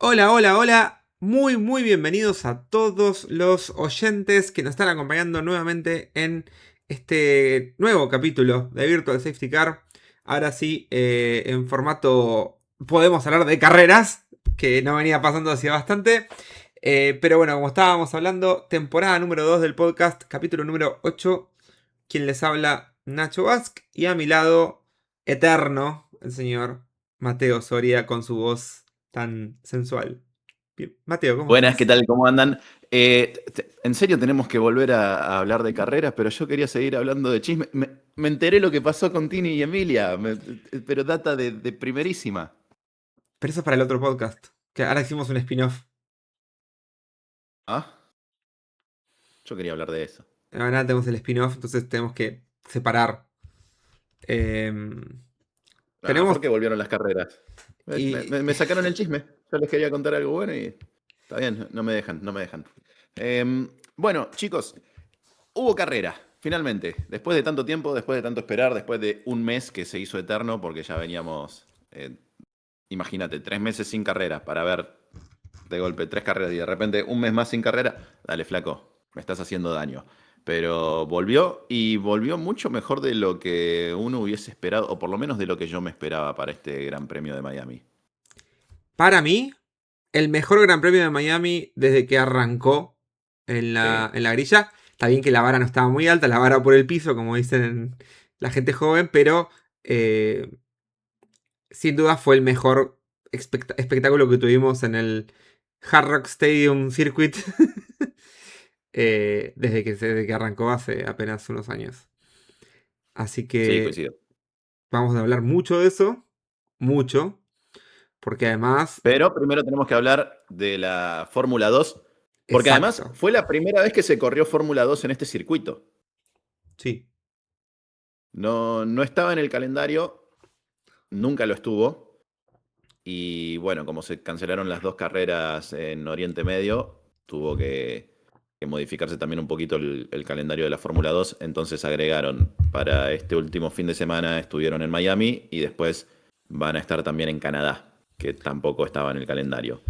Hola, hola, hola. Muy bienvenidos a todos los oyentes que nos están acompañando nuevamente en este nuevo capítulo de Virtual Safety Car. Ahora sí, en formato podemos hablar de carreras, que no venía pasando hacía bastante. Pero bueno, como estábamos hablando, temporada número 2 del podcast, capítulo número 8. Quien les habla, Nacho Basque. Y a mi lado, eterno, el señor Mateo Soria con su voz tan sensual. Bien. Mateo, ¿cómo Buenas, ¿qué estás? tal? ¿Cómo andan? En serio tenemos que volver a hablar de carreras, pero yo quería seguir hablando de chisme. Me enteré lo que pasó con Tini y Emilia, pero data de primerísima. Pero eso es para el otro podcast. Que ahora hicimos un spin-off. ¿Ah? Yo quería hablar de eso. Ahora tenemos el spin-off, entonces tenemos que separar. Em, Ah, tenemos. ¿por qué volvieron las carreras? Y. Me sacaron el chisme. Yo les quería contar algo bueno y está bien, no me dejan, no me dejan. Bueno, chicos, hubo carrera, finalmente. Después de tanto tiempo, después de tanto esperar, después de un mes que se hizo eterno, porque ya veníamos, imagínate, 3 meses sin carrera para ver de golpe 3 carreras y de repente un mes más sin carrera. Dale, flaco, me estás haciendo daño. Pero volvió y volvió mucho mejor de lo que uno hubiese esperado, o por lo menos de lo que yo me esperaba para este Gran Premio de Miami. Para mí, el mejor Gran Premio de Miami desde que arrancó en Sí, la grilla. Está bien que la vara no estaba muy alta, la vara por el piso, como dicen la gente joven, pero eh, sin duda fue el mejor espectáculo que tuvimos en el Hard Rock Stadium Circuit desde que arrancó hace apenas unos años. Así sí, que coincido. vamos a hablar mucho de eso, mucho, porque además, Pero primero tenemos que hablar de la Fórmula 2, porque además exacto, fue la primera vez que se corrió Fórmula 2 en este circuito. sí. No estaba en el calendario, nunca lo estuvo. Y bueno, como se cancelaron las dos carreras en Oriente Medio, tuvo que modificarse también un poquito el calendario de la Fórmula 2. Entonces agregaron para este último fin de semana, estuvieron en Miami y después van a estar también en Canadá, que tampoco estaba en el calendario.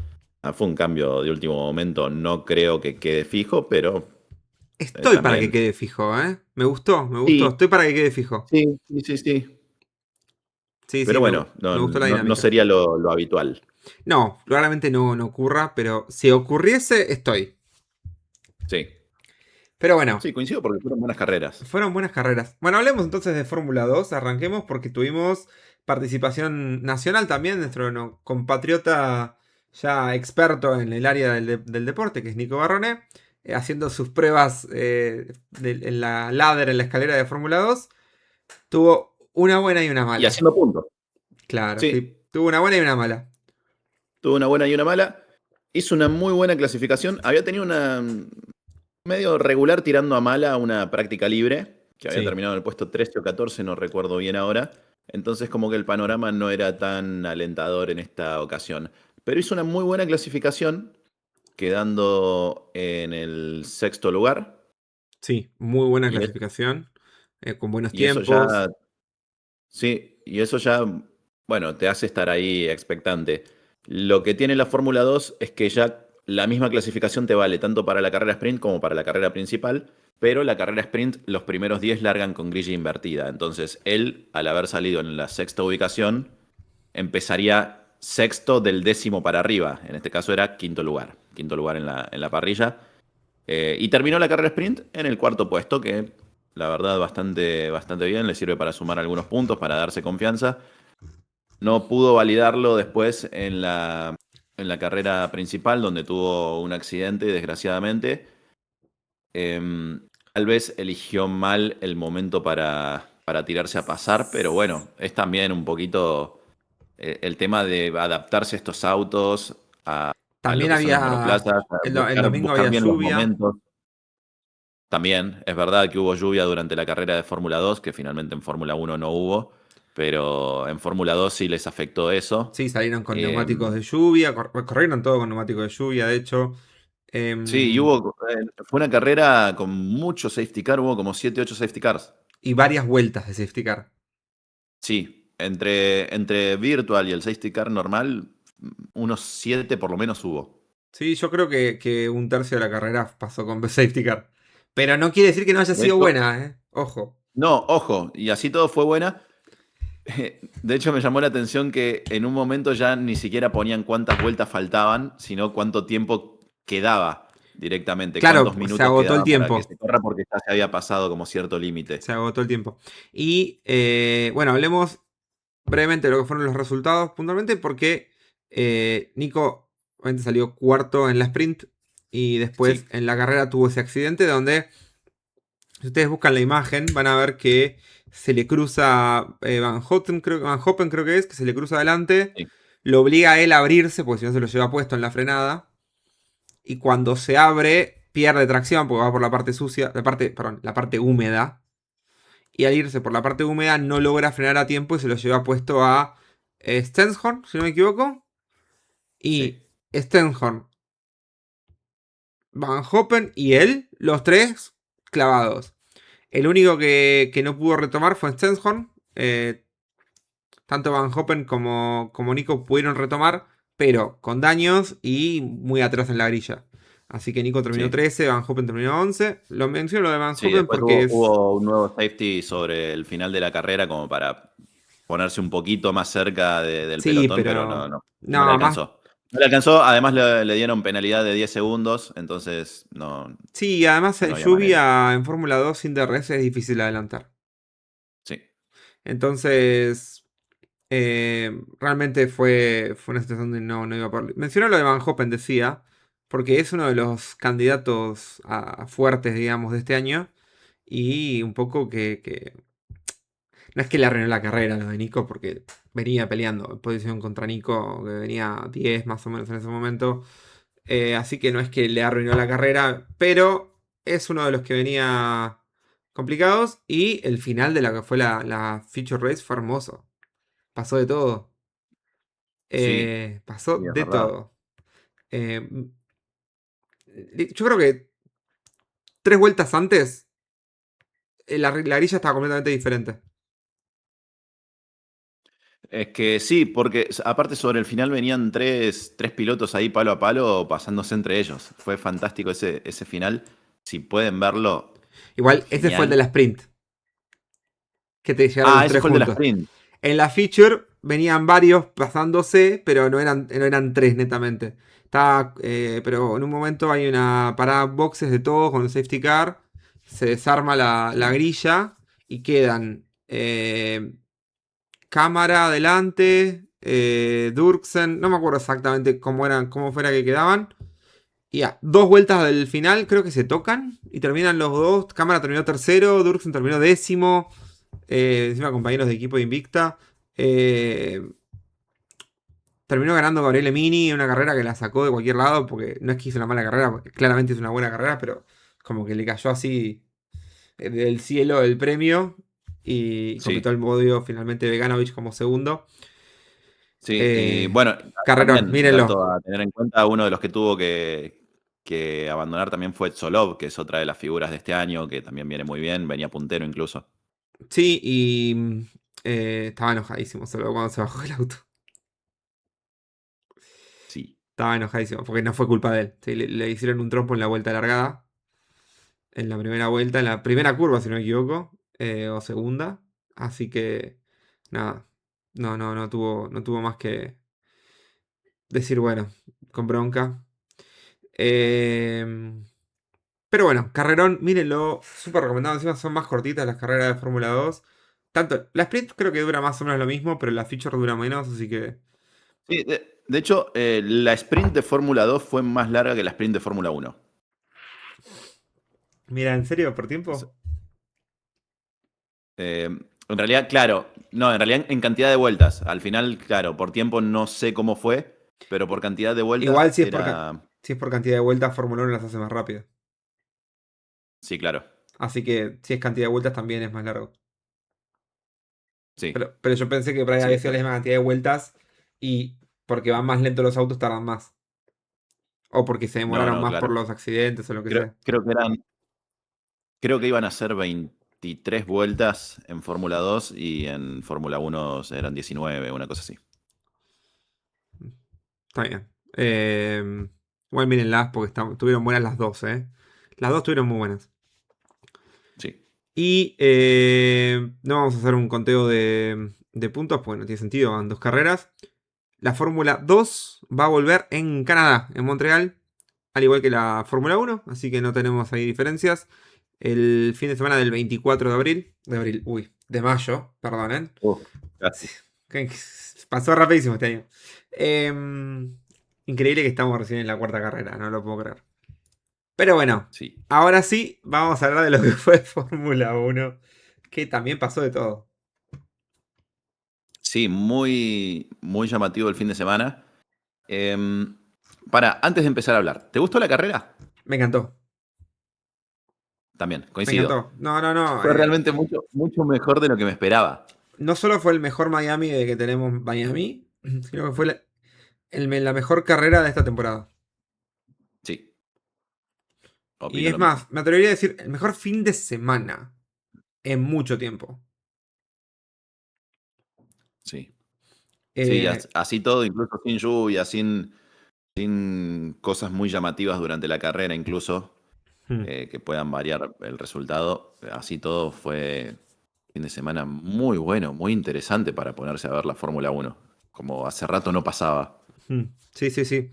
Fue un cambio de último momento, no creo que quede fijo, pero Estoy para que también. quede fijo, ¿eh? Me gustó, me gustó. Sí, Estoy para que quede fijo. sí, sí, sí, sí. Sí, sí, Pero bueno, me gustó la no dinámica. sería lo habitual. No, probablemente no ocurra, pero si ocurriese, estoy. Sí, Pero bueno, sí, coincido porque fueron buenas carreras. fueron buenas carreras. Bueno, hablemos entonces de Fórmula 2. Arranquemos porque tuvimos participación nacional también. Nuestro compatriota ya experto en el área del deporte, que es Nico Barrone, haciendo sus pruebas en la ladder, en la escalera de Fórmula 2. Tuvo una buena y una Y mala. haciendo puntos. Claro, Sí, sí. Tuvo una buena y una mala. tuvo una buena y una mala. Hizo una muy buena clasificación. Había tenido una medio regular tirando a mala una práctica libre, que había Sí. terminado en el puesto 13 o 14, no recuerdo bien ahora. Entonces como que el panorama no era tan alentador en esta ocasión. Pero hizo una muy buena clasificación, quedando en el sexto lugar. Sí, muy buena Y, clasificación, con buenos y eso ya, tiempos. sí, y eso ya, bueno, te hace estar ahí expectante. Lo que tiene la Fórmula 2 es que ya la misma clasificación te vale tanto para la carrera sprint como para la carrera principal, pero la carrera sprint los primeros 10 largan con grilla invertida. Entonces él, al haber salido en la sexta ubicación, empezaría sexto del décimo para arriba. En este caso era quinto lugar en la parrilla. Y terminó la carrera sprint en el cuarto puesto, que la verdad bastante bien, le sirve para sumar algunos puntos, para darse confianza. No pudo validarlo después en la carrera principal, donde tuvo un accidente, desgraciadamente. Tal vez eligió mal el momento para tirarse a pasar, pero bueno, es también un poquito el tema de adaptarse a estos autos, a lo También que son los había, monoplazas, a el domingo buscar había bien los lluvia. momentos. También es verdad que hubo lluvia durante la carrera de Fórmula 2, que finalmente en Fórmula 1 no hubo, pero en Fórmula 2 sí les afectó eso. Sí, salieron con Eh, neumáticos de lluvia, corrieron todo con neumáticos de lluvia, de hecho. sí, y em, fue una carrera con mucho safety car, hubo como 7 8 safety cars. y varias vueltas de safety car. Sí, entre Virtual y el safety car normal unos 7 por lo menos hubo. Sí, yo creo que un tercio de la carrera pasó con Safety Car. Pero no quiere decir que no haya De sido hecho, buena, ¿eh? Ojo. no, ojo, y así todo fue buena. De hecho, me llamó la atención que en un momento ya ni siquiera ponían cuántas vueltas faltaban, sino cuánto tiempo quedaba directamente, Claro, cuántos se minutos agotó el quedaban para que tiempo. se corra porque ya se había pasado como cierto Se límite. agotó el tiempo. Y bueno, hablemos brevemente de lo que fueron los resultados puntualmente, porque Nico obviamente salió cuarto en la sprint y después Sí, en la carrera tuvo ese accidente donde, si ustedes buscan la imagen, van a ver que se le cruza Van Hoppen creo que es, que se le cruza adelante, sí, lo obliga a él a abrirse, porque si no se lo lleva puesto en la frenada, y cuando se abre pierde tracción porque va por la parte sucia, la parte húmeda, y al irse por la parte húmeda no logra frenar a tiempo y se lo lleva puesto a Stenshorn, si no me equivoco. sí, Y Stenshorn, Van Hoppen y él, los tres clavados. El único que no pudo retomar fue Stenshorn. Tanto Van Hoppen como Nico pudieron retomar, pero con daños y muy atrás en la grilla. Así que Nico terminó sí. 13, Van Hoppen terminó 11. Lo menciono lo de Van Sí, Hoppen después porque es. hubo un nuevo safety sobre el final de la carrera como para ponerse un poquito más cerca del Sí, pelotón, pero no, pero. no, no le No, más. alcanzó. No le alcanzó, además le dieron penalidad de 10 segundos, entonces no, Sí, además no había manera. lluvia en Fórmula 2 sin DRS es difícil adelantar. Sí, Entonces, realmente fue una situación donde no iba a poder. Mencionó lo de Van Hoppen, decía, porque es uno de los candidatos fuertes, digamos, de este año. Y un poco que. No es que le arruinó la carrera lo de Nico, porque venía peleando en posición contra Nico, que venía 10 más o menos en ese momento. Así que no es que le arruinó la carrera, pero es uno de los que venía complicados. Y el final de la que fue la Feature Race fue hermoso. Pasó de todo. sí, Pasó sí, es de verdad. todo. Eh, yo creo que 3 vueltas antes, la grilla estaba completamente diferente. Es que sí, porque aparte sobre el final venían tres pilotos ahí palo a palo pasándose entre ellos. Fue fantástico ese final. Si pueden verlo, Igual, ese fue el de genial. la sprint, que te llegaron Ah, los ese tres fue el de la juntos. sprint. En la feature venían varios pasándose, pero no eran tres netamente. Pero en un momento hay una parada boxes de todos con el safety car. Se desarma la Sí, grilla y quedan cámara adelante, Durksen, no me acuerdo exactamente cómo fuera que quedaban. Y ya, 2 vueltas del final creo que se tocan y terminan los dos. Cámara terminó tercero, Durksen terminó décimo. Encima compañeros de equipo de Invicta. Eh, Terminó ganando Gabriele Mini en una carrera que la sacó de cualquier lado, porque no es que hizo una mala carrera, porque claramente hizo una buena carrera, pero como que le cayó así del cielo el premio y completó sí, el podio finalmente Veganovic como segundo. sí. Y Eh, bueno, Carrerón, también, mírenlo. dato a tener en cuenta, uno de los que tuvo que abandonar también fue Solov, que es otra de las figuras de este año, que también viene muy bien, venía puntero incluso. Sí, y estaba enojadísimo solo cuando se bajó del auto. Sí. Estaba enojadísimo, porque no fue culpa de él. Sí, le hicieron un trompo en la vuelta largada. En la primera vuelta, en la primera curva, si no me equivoco. O segunda. Así que, nada. No tuvo más que decir, bueno, con bronca. Eh, pero bueno, carrerón, mírenlo. Súper recomendado. Encima son más cortitas las carreras de Fórmula 2. Tanto, la sprint creo que dura más o menos lo mismo, pero la feature dura menos, así que. Sí, de hecho, la sprint de Fórmula 2 fue más larga que la sprint de Fórmula 1. Mira, ¿en serio? ¿Por O sea, tiempo? en realidad, claro, no, en realidad en cantidad de vueltas. Al final, claro, por tiempo no sé cómo fue, pero por cantidad de vueltas Igual era... si es por cantidad de vueltas, Fórmula 1 las hace más rápido. Sí, claro, Así que si es cantidad de vueltas también es más largo. sí, Pero yo pensé que por ahí sí, había sido la misma cantidad de vueltas y porque van más lentos los autos tardan más. O porque se no, demoraron no, más por claro. los accidentes o lo que Creo, sea. creo que eran, creo que iban a ser 23 vueltas en Fórmula 2 y en Fórmula 1 eran 19, una cosa así. Está bien. Igual mírenlas porque estuvieron buenas las dos, ¿eh? Las dos estuvieron muy buenas. Sí. Y no vamos a hacer un conteo de puntos porque no tiene sentido, van dos carreras. La Fórmula 2 va a volver en Canadá, en Montreal, al igual que la Fórmula 1, así que no tenemos ahí diferencias. El fin de semana del 24 de mayo, perdonen. Casi. Pasó rapidísimo este año. Em, Increíble que estamos recién en la cuarta carrera, no lo puedo creer. Pero bueno, Sí. ahora sí vamos a hablar de lo que fue Fórmula 1, que también pasó de todo. Sí, muy, muy llamativo el fin de semana. Em, antes de empezar a hablar, ¿te gustó la carrera? Me encantó, También, me coincido. encantó. No, no, no. Fue realmente mucho, mucho mejor de lo que me esperaba. No solo fue el mejor Miami de que tenemos Miami, sino que fue la mejor carrera de esta temporada. Sí, Y opino es lo mismo. más, me atrevería a decir el mejor fin de semana en mucho tiempo. Sí. Sí, Eh, así todo, incluso sin lluvia, sin cosas muy llamativas durante la carrera, incluso hmm, que puedan variar el resultado. Así todo fue fin de semana muy bueno, muy interesante para ponerse a ver la Fórmula 1, como hace rato no pasaba. sí, sí, sí.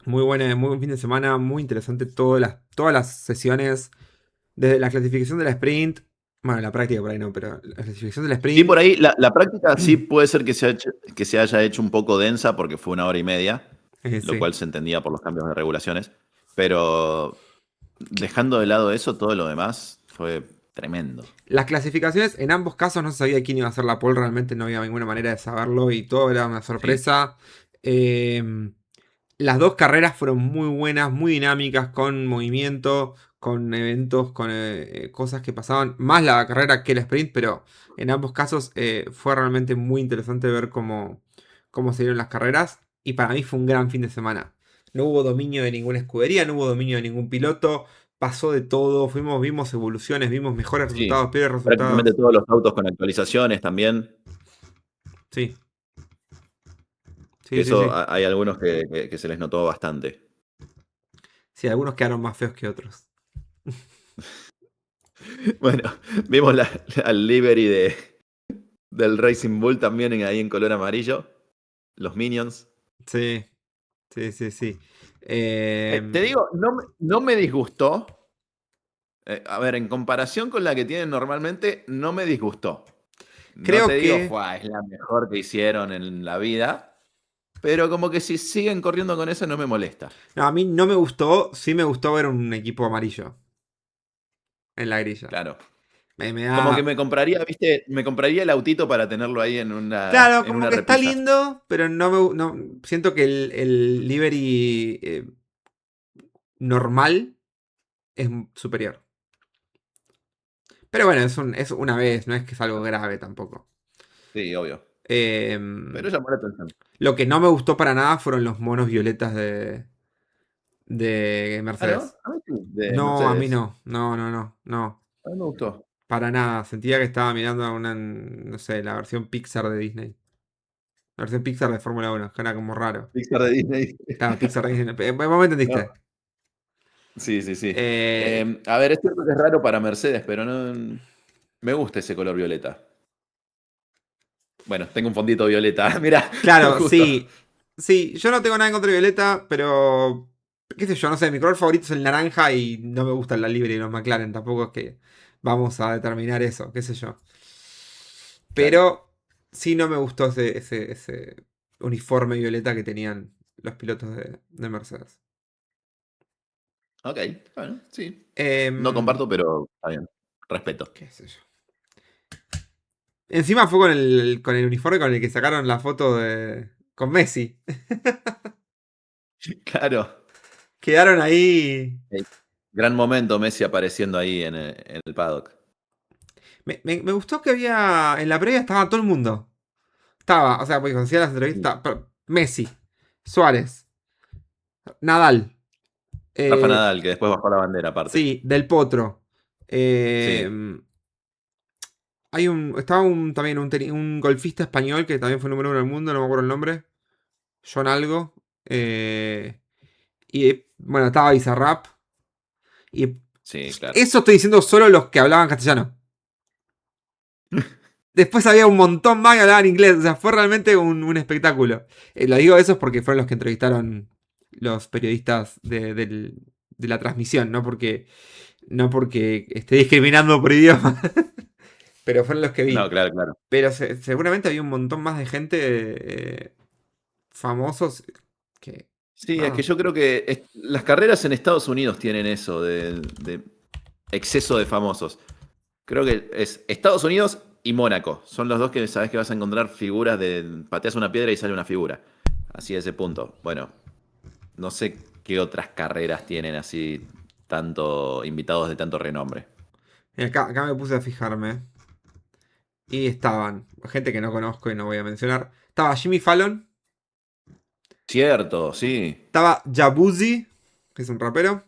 Muy buen fin de semana, muy interesante todas las sesiones, desde la clasificación de la sprint, bueno, la práctica por ahí no, pero la clasificación de la Sí, sprint, por ahí la práctica sí puede ser que se haya hecho un poco densa porque fue 1 hora y media, lo sí. cual se entendía por los cambios de regulaciones, pero dejando de lado eso, todo lo demás fue tremendo. Las clasificaciones, en ambos casos no se sabía quién iba a hacer la pole, realmente no había ninguna manera de saberlo y todo era una Sí, sorpresa. Eh, las dos carreras fueron muy buenas, muy dinámicas, con movimiento, con eventos, con cosas que pasaban, más la carrera que el sprint, pero en ambos casos fue realmente muy interesante ver cómo se dieron las carreras y para mí fue un gran fin de semana. No hubo dominio de ninguna escudería, no hubo dominio de ningún piloto, pasó de todo, vimos evoluciones, vimos mejores sí. resultados, peores Prácticamente resultados. todos los autos con actualizaciones también, Sí, que sí, sí, eso sí. hay algunos que se les notó bastante. Sí, algunos quedaron más feos que otros. Bueno, vimos al livery del Racing Bull también ahí en color amarillo, los Minions. Sí, sí, sí, sí. Te digo, no me disgustó. A ver, en comparación con la que tienen normalmente, no me disgustó. No te Creo digo, que es la mejor que hicieron en la vida, pero como que si siguen corriendo con eso no me molesta. no, a mí no me gustó, sí me gustó ver un equipo amarillo en la grilla. Claro. Me Como que da... me compraría, viste, me compraría el autito para tenerlo ahí Claro, en como una que está repisa. lindo, pero siento que el livery normal es superior. Pero bueno, es una vez, no es que es algo grave tampoco. Sí, obvio. Eh, Pero llamó la atención. lo que no me gustó para nada fueron los monos violetas de Ah, ¿no? Mercedes. A mí sí, de No, a mí Mercedes. no. No, no, no, no. A mí me gustó. Para nada. Sentía que estaba mirando una, no sé, la versión Pixar de Disney. La versión Pixar de Fórmula 1, que era como raro. Pixar de Disney. Claro, Pixar de Disney. Vos me entendiste. No, sí, sí, sí. Eh, A ver, es cierto que es raro para Mercedes, pero no me gusta ese color violeta. Bueno, tengo un fondito violeta. Mira, claro, justo. sí. Sí, yo no tengo nada en contra de Violeta, pero. ¿Qué sé yo? No sé, mi color favorito es el naranja y no me gusta la libre y los McLaren. Tampoco es que vamos a determinar eso, qué sé yo. Claro. Pero sí no me gustó ese uniforme violeta que tenían los pilotos de Mercedes. Ok, bueno, sí. No Em, comparto, pero está bien. Respeto. qué sé yo. Encima fue con el uniforme con el que sacaron la foto con Messi. Claro. Quedaron ahí. Ey, gran momento Messi apareciendo ahí en el paddock. Me gustó que había. En la previa estaba todo el mundo. Estaba, o sea, porque conocía las Sí. entrevistas. Messi, Suárez, Nadal. Rafa eh, Nadal, que después bajó la bandera aparte. sí, Del Potro. Sí, Estaba también un golfista español que también fue número uno del mundo, no me acuerdo el nombre. John algo. Eh, y bueno, estaba Bizarrap. Y Sí, claro. eso estoy diciendo solo los que hablaban castellano. Después había un montón más que hablaban inglés. O sea, fue realmente un espectáculo. Lo digo eso es porque fueron los que entrevistaron los periodistas de la transmisión, no porque esté discriminando por idioma. Pero fueron los que No, vi. claro, claro. Pero seguramente había un montón más de gente famosos que. Sí, es que No. yo creo que las carreras en Estados Unidos tienen eso de exceso de famosos. Creo que es Estados Unidos y Mónaco. Son los dos que sabes que vas a encontrar figuras de pateas una piedra y sale una figura. Así a ese punto. Bueno, no sé qué otras carreras tienen así tanto invitados de tanto renombre. Acá me puse a fijarme. Y estaban. Gente que no conozco y no voy a mencionar. Estaba Jimmy Fallon. Cierto, sí. Estaba Jabuzzi, que es un rapero.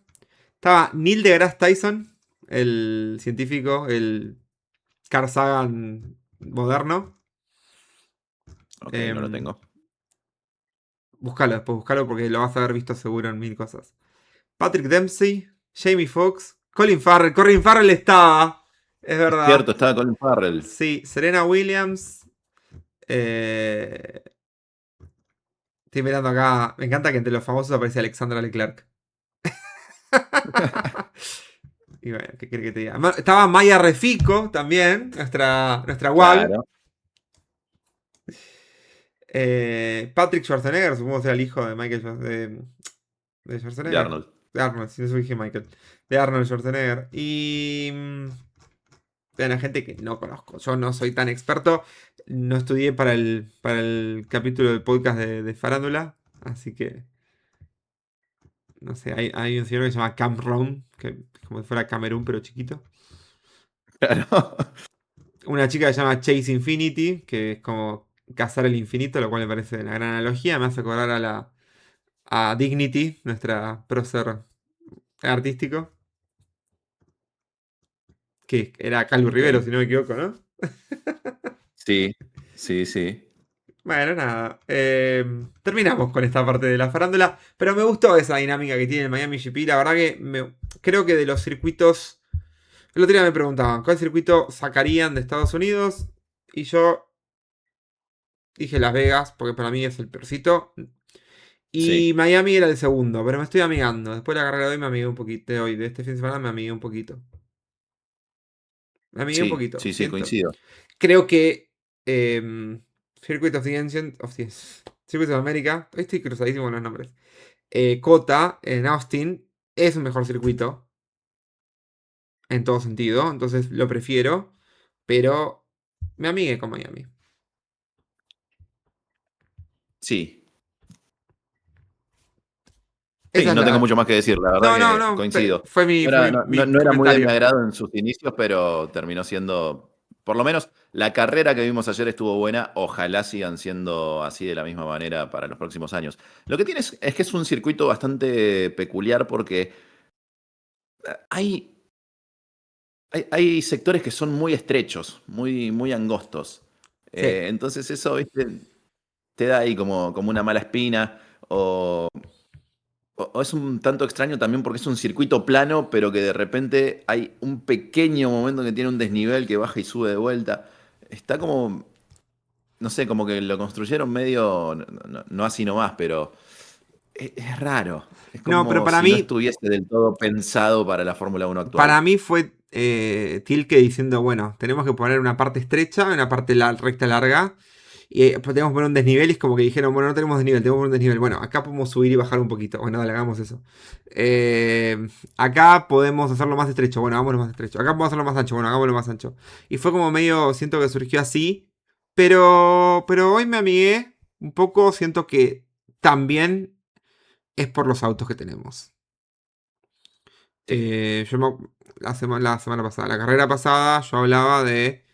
Estaba Neil deGrasse Tyson, el científico, el Carl Sagan moderno. Ok, no lo Eh, tengo. Búscalo, después búscalo porque lo vas a haber visto seguro en mil cosas. Patrick Dempsey, Jamie Foxx, Colin Farrell. Colin Farrell estaba, es verdad. Cierto, estaba Colin Farrell. Sí, Serena Williams. Eh, Estoy mirando acá. Me encanta que entre los famosos aparece Alexandra Leclerc. Y bueno, ¿qué quiere que te diga? Estaba Maya Refico también, nuestra WAG. Claro, Patrick Schwarzenegger, supongo que era el hijo de Michael de de Schwarzenegger. Arnold. De Arnold, si no dije Michael. De Arnold Schwarzenegger. Y. Bueno, gente que no conozco. Yo no soy tan experto. No estudié para el capítulo del podcast de Farándula. Así que. No sé, hay un señor que se llama Cam Ron, que es como si fuera Camerún, pero chiquito. Claro. Una chica que se llama Chase Infinity, que es como cazar el infinito, lo cual me parece una gran analogía. Me hace acordar a Dignity, nuestra prócer artístico, que era Calvo Rivero, Ok. si no me equivoco, ¿no? Sí, sí, sí. Bueno, nada. Terminamos con esta parte de la farándula. Pero me gustó esa dinámica que tiene el Miami GP. La verdad que creo que de los circuitos. El otro día me preguntaban, ¿cuál circuito sacarían de Estados Unidos? Y yo dije Las Vegas, porque para mí es el peorcito. Y Sí. Miami era el segundo, pero me estoy amigando. Después de la carrera de hoy me amigué un poquito. De hoy, de este fin de semana me amigué un poquito. Me amigué un Sí, poquito, sí, sí, siento. coincido. Creo que Circuit of the Ancient of the Circuit of America. Hoy estoy cruzadísimo con los nombres. COTA en Austin es un mejor circuito. En todo sentido. Entonces lo prefiero. Pero me amigué con Miami. Sí. Sí, Esa es no tengo la. mucho más que decir, la verdad No, no, que no. coincido. Fue mi, No fue era, mi, no, mi no era muy de mi comentario. agrado en sus inicios, pero terminó siendo, por lo menos la carrera que vimos ayer estuvo buena. Ojalá sigan siendo así de la misma manera para los próximos años. Lo que tiene es que es un circuito bastante peculiar porque hay, hay sectores que son muy estrechos, muy, muy angostos. Sí. Entonces eso, ¿viste? Te da ahí como una mala espina o es un tanto extraño también porque es un circuito plano, pero que de repente hay un pequeño momento que tiene un desnivel que baja y sube de vuelta. Está como, no sé, como que lo construyeron medio, no así nomás, pero es raro. Es No, pero como si no estuviese del todo pensado para la Fórmula 1 para actual. mí fue Tilke diciendo, bueno, tenemos que poner una parte estrecha, una parte recta larga. Y pues tenemos que poner un desnivel y es como que dijeron, bueno, no tenemos desnivel, tenemos que poner un desnivel. Bueno, acá podemos subir y bajar un poquito. Bueno, dale, hagamos eso. Acá podemos hacerlo más estrecho. Bueno, hagámoslo más estrecho. Acá podemos hacerlo más ancho. Bueno, hagámoslo más ancho. Y fue como medio, siento que surgió así. Pero hoy me amigué un poco. Siento que también es por los autos que tenemos. Sí, La semana pasada, la carrera pasada, yo hablaba de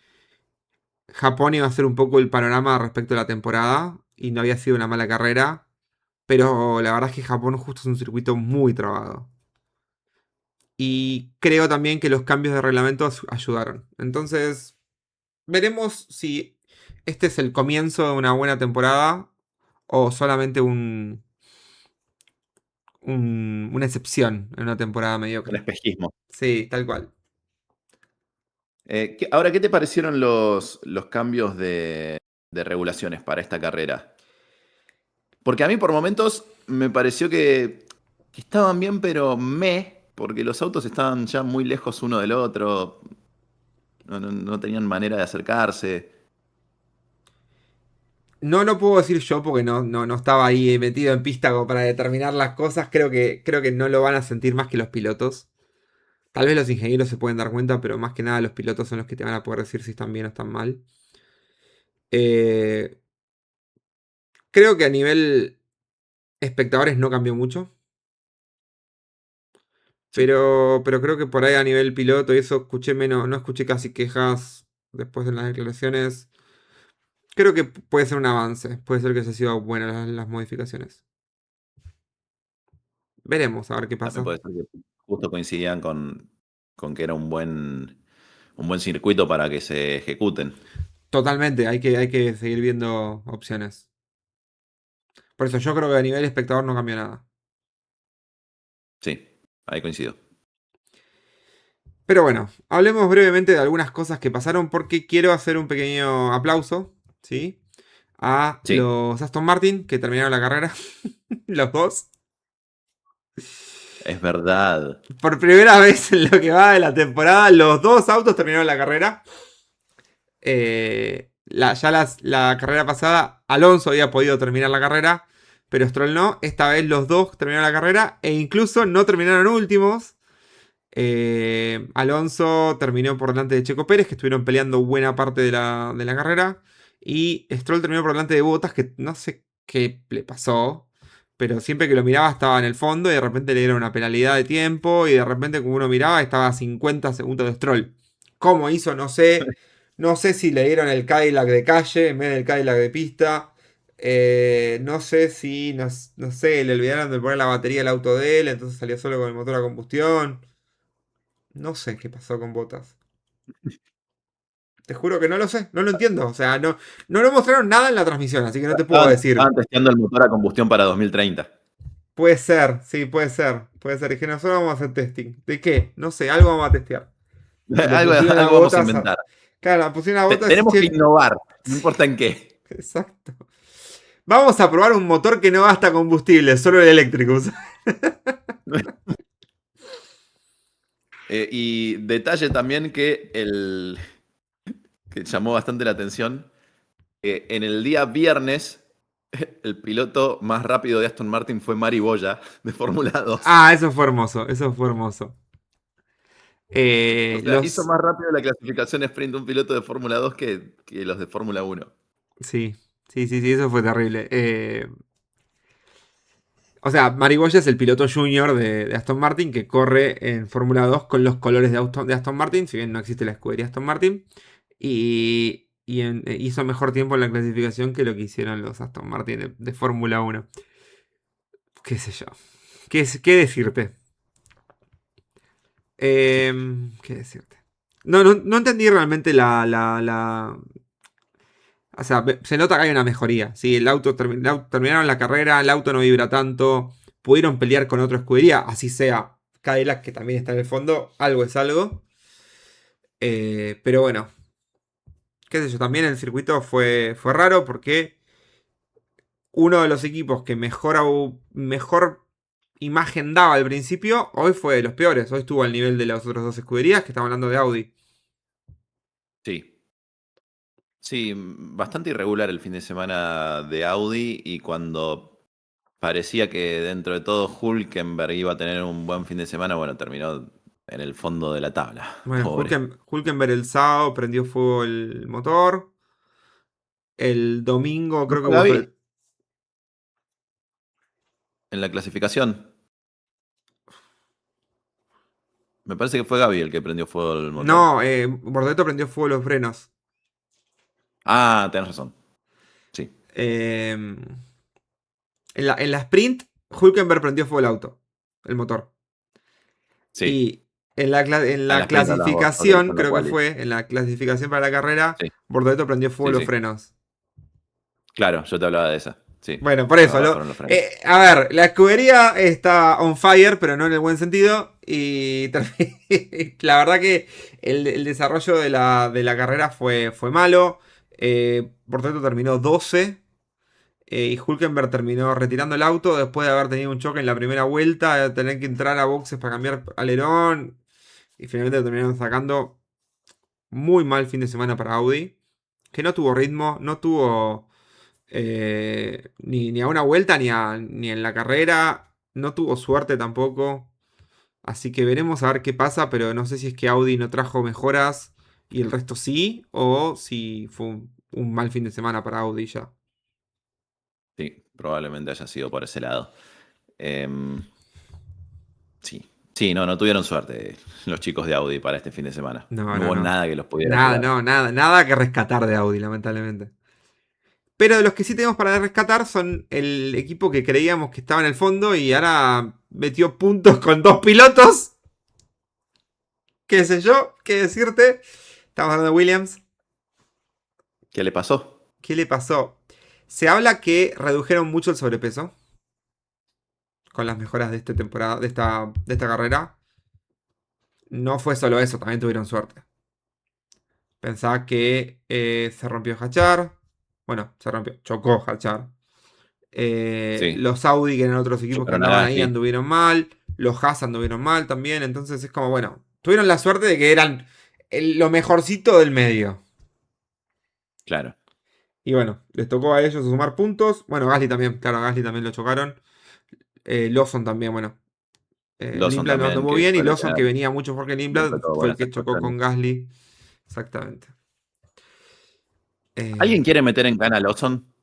Japón iba a ser un poco el panorama respecto a la temporada y no había sido una mala carrera, pero la verdad es que Japón justo es un circuito muy trabado. Y creo también que los cambios de reglamento ayudaron. Entonces, veremos si este es el comienzo de una buena temporada o solamente una excepción en una temporada Un mediocre. espejismo. Sí, tal cual. Ahora, ¿qué te parecieron los cambios de regulaciones para esta carrera? Porque a mí por momentos me pareció que estaban bien, pero porque los autos estaban ya muy lejos uno del otro, no tenían manera de acercarse. No lo puedo decir yo porque no estaba ahí metido en pista como para determinar las cosas. Creo que no lo van a sentir más que los pilotos. Tal vez los ingenieros se pueden dar cuenta, pero más que nada los pilotos son los que te van a poder decir si están bien o están mal. Eh, Creo que a nivel espectadores no cambió mucho. Sí, Pero creo que por ahí a nivel piloto y eso escuché menos, no escuché casi quejas después de las declaraciones. Creo que puede ser un avance, puede ser que se sido buenas las modificaciones. Veremos a ver qué también pasa. puede ser que justo coincidían con que era un buen circuito para que se ejecuten. Totalmente, hay que seguir viendo opciones. Por eso yo creo que a nivel espectador no cambió nada. Sí, ahí coincido. Pero bueno, hablemos brevemente de algunas cosas que pasaron porque quiero hacer un pequeño aplauso, ¿sí? A Sí, los Aston Martin que terminaron la carrera, los dos. es verdad. Por primera vez en lo que va de la temporada, los dos autos terminaron la carrera. La carrera pasada, Alonso había podido terminar la carrera, pero Stroll no. Esta vez los dos terminaron la carrera e incluso no terminaron últimos. Alonso terminó por delante de Checo Pérez, que estuvieron peleando buena parte de la carrera. Y Stroll terminó por delante de Bottas, que no sé qué le pasó. Pero siempre que lo miraba estaba en el fondo y de repente le dieron una penalidad de tiempo. Y de repente, como uno miraba, estaba a 50 segundos de Stroll. ¿Cómo hizo? No sé. No sé si le dieron el Cadillac de calle en vez del Cadillac de pista. No sé si, no sé, le olvidaron de poner la batería al auto de él, entonces salió solo con el motor a combustión. No sé qué pasó con Botas. Te juro que no lo sé, no lo entiendo. O sea, no lo mostraron nada en la transmisión, así que no te puedo decir. Estaban testeando el motor a combustión para 2030. Puede ser, sí, puede ser. Puede ser. Es que nosotros vamos a hacer testing. ¿De qué? No sé, algo vamos a testear. Y le Algo, pusieron a algo vamos a Botas. inventar. Claro, pusieron a Botas y Tenemos que che. innovar, no importa en qué. Exacto. Vamos a probar un motor que no gasta combustible, solo el eléctrico. Y detalle también que llamó bastante la atención, en el día viernes, el piloto más rápido de Aston Martin fue Mari Boya, de Fórmula 2. Ah, eso fue hermoso, eso fue hermoso. O sea, hizo Los. más rápido la clasificación sprint un piloto de Fórmula 2 que los de Fórmula 1. Sí, sí, sí, sí, eso fue terrible. O sea, Mariboya es el piloto junior de Aston Martin que corre en Fórmula 2 con los colores de Aston Martin, si bien no existe la escudería Aston Martin. Y hizo mejor tiempo en la clasificación que lo que hicieron los Aston Martin de Fórmula 1. ¿Qué sé yo? ¿Qué decirte? ¿Qué decirte? No entendí realmente o sea, se nota que hay una mejoría. ¿Sí? Terminaron la carrera, el auto no vibra tanto. Pudieron pelear con otra escudería, así sea Cadillac, que también está en el fondo. Algo es algo. Pero bueno, qué sé yo, también el circuito fue raro porque uno de los equipos que mejor imagen daba al principio, hoy fue de los peores. Hoy estuvo al nivel de las otras dos escuderías, que estamos hablando de Audi. Sí, sí, bastante irregular el fin de semana de Audi y cuando parecía que dentro de todo Hülkenberg iba a tener un buen fin de semana, bueno, terminó en el fondo de la tabla, Bueno, pobre. Hulkenberg el sábado prendió fuego el motor. El domingo ¿No creo que fue hubo. Gaby en la clasificación? Me parece que fue Gaby el que prendió fuego el motor. No, Bordeto prendió fuego los frenos. Ah, tenés razón. Sí, Eh, en la sprint, Hulkenberg prendió fuego el auto, el motor. sí. Y en la En las prendas las otras clasificación, son los creo que quali. fue, en la clasificación para la carrera, Sí, Bordeto prendió fuego sí, los sí. frenos. Claro, yo te hablaba de esa. Sí, Bueno, por la eso. verdad fueron los frenos. A ver, la escudería está on fire, pero no en el buen sentido. Y la verdad que el desarrollo de la carrera fue malo. Por tanto, terminó 12. Y Hulkenberg terminó retirando el auto después de haber tenido un choque en la primera vuelta, de tener que entrar a boxes para cambiar alerón. Y finalmente lo terminaron sacando. Muy mal fin de semana para Audi. Que no tuvo ritmo, no tuvo ni a una vuelta ni en la carrera. No tuvo suerte tampoco. Así que veremos a ver qué pasa, pero no sé si es que Audi no trajo mejoras y el resto sí, o si fue un mal fin de semana para Audi ya. Sí, probablemente haya sido por ese lado. Em, sí, sí, no tuvieron suerte los chicos de Audi para este fin de semana. No, No no, hubo no. nada que los pudiera Nada, ayudar. no, nada que rescatar de Audi, lamentablemente. Pero de los que sí tenemos para rescatar son el equipo que creíamos que estaba en el fondo y ahora metió puntos con dos pilotos. ¿Qué sé yo? ¿Qué decirte? Estamos hablando de Williams. ¿Qué le pasó? ¿Qué le pasó? Se habla que redujeron mucho el sobrepeso con las mejoras de esta temporada, de esta carrera. No fue solo eso, también tuvieron suerte. Pensaba que se rompió Hachar. Bueno, se rompió, chocó Hachar. Sí, Los Audi, que eran otros equipos que chocaron a andaban ahí, Gasly, anduvieron mal. Los Haas anduvieron mal también. Entonces es como, bueno, tuvieron la suerte de que eran lo mejorcito del medio. claro. Y bueno, les tocó a ellos sumar puntos. Bueno, Gasly también, claro, a Gasly también lo chocaron. Lawson también, bueno. Lawson Lindblad no también, anduvo que bien y fue lo Lawson, que venía mucho mejor que le Lindblad, sacó fue el buenas que chocó actuaciones. con Gasly. Exactamente. ¿Alguien Eh, quiere meter en cana a Lawson?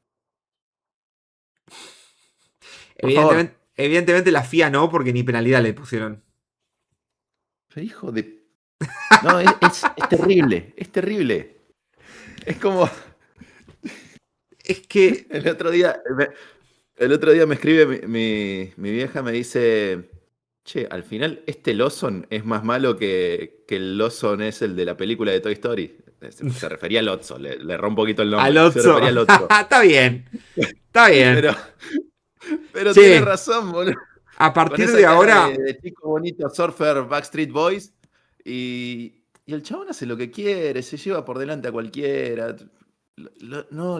Por favor. evidentemente la FIA no, porque ni penalidad le pusieron. Hijo de... No, es terrible, es terrible. Es como Es que, el otro día, el otro día me escribe mi vieja, me dice, che, al final este Lawson es más malo que el Lawson es el de la película de Toy Story. Se refería a Lotso, le erró un poquito el nombre. Se Alonso, refería a Lotso. está bien, está bien. Pero, pero tiene Che, razón, boludo. a Con partir de esa cara de, ahora, de chico bonito, surfer, Backstreet Boys. Y el chabón hace lo que quiere, se lleva por delante a cualquiera. No,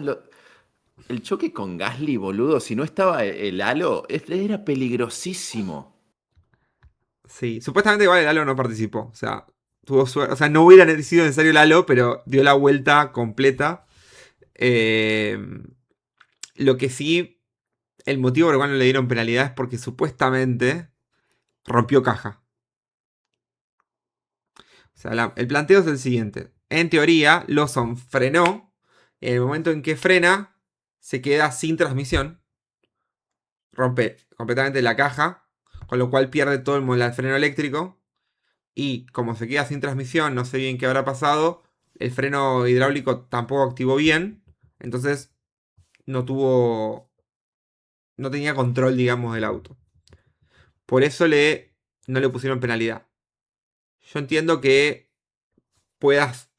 el choque con Gasly, boludo, si no estaba el halo, era peligrosísimo. sí, supuestamente igual el Halo no participó. O sea, tuvo suerte. O sea, no hubiera sido necesario el Halo, pero dio la vuelta completa. Eh, lo que sí, el motivo por el cual no le dieron penalidad es porque supuestamente rompió caja. O sea, el planteo es el siguiente. En teoría, Lawson frenó. En el momento en que frena, se queda sin transmisión. Rompe completamente la caja. Con lo cual pierde todo el freno eléctrico. Y como se queda sin transmisión, no sé bien qué habrá pasado. El freno hidráulico tampoco activó bien. Entonces no tuvo. No tenía control, digamos, del auto. Por eso no le pusieron penalidad. Yo entiendo que puedas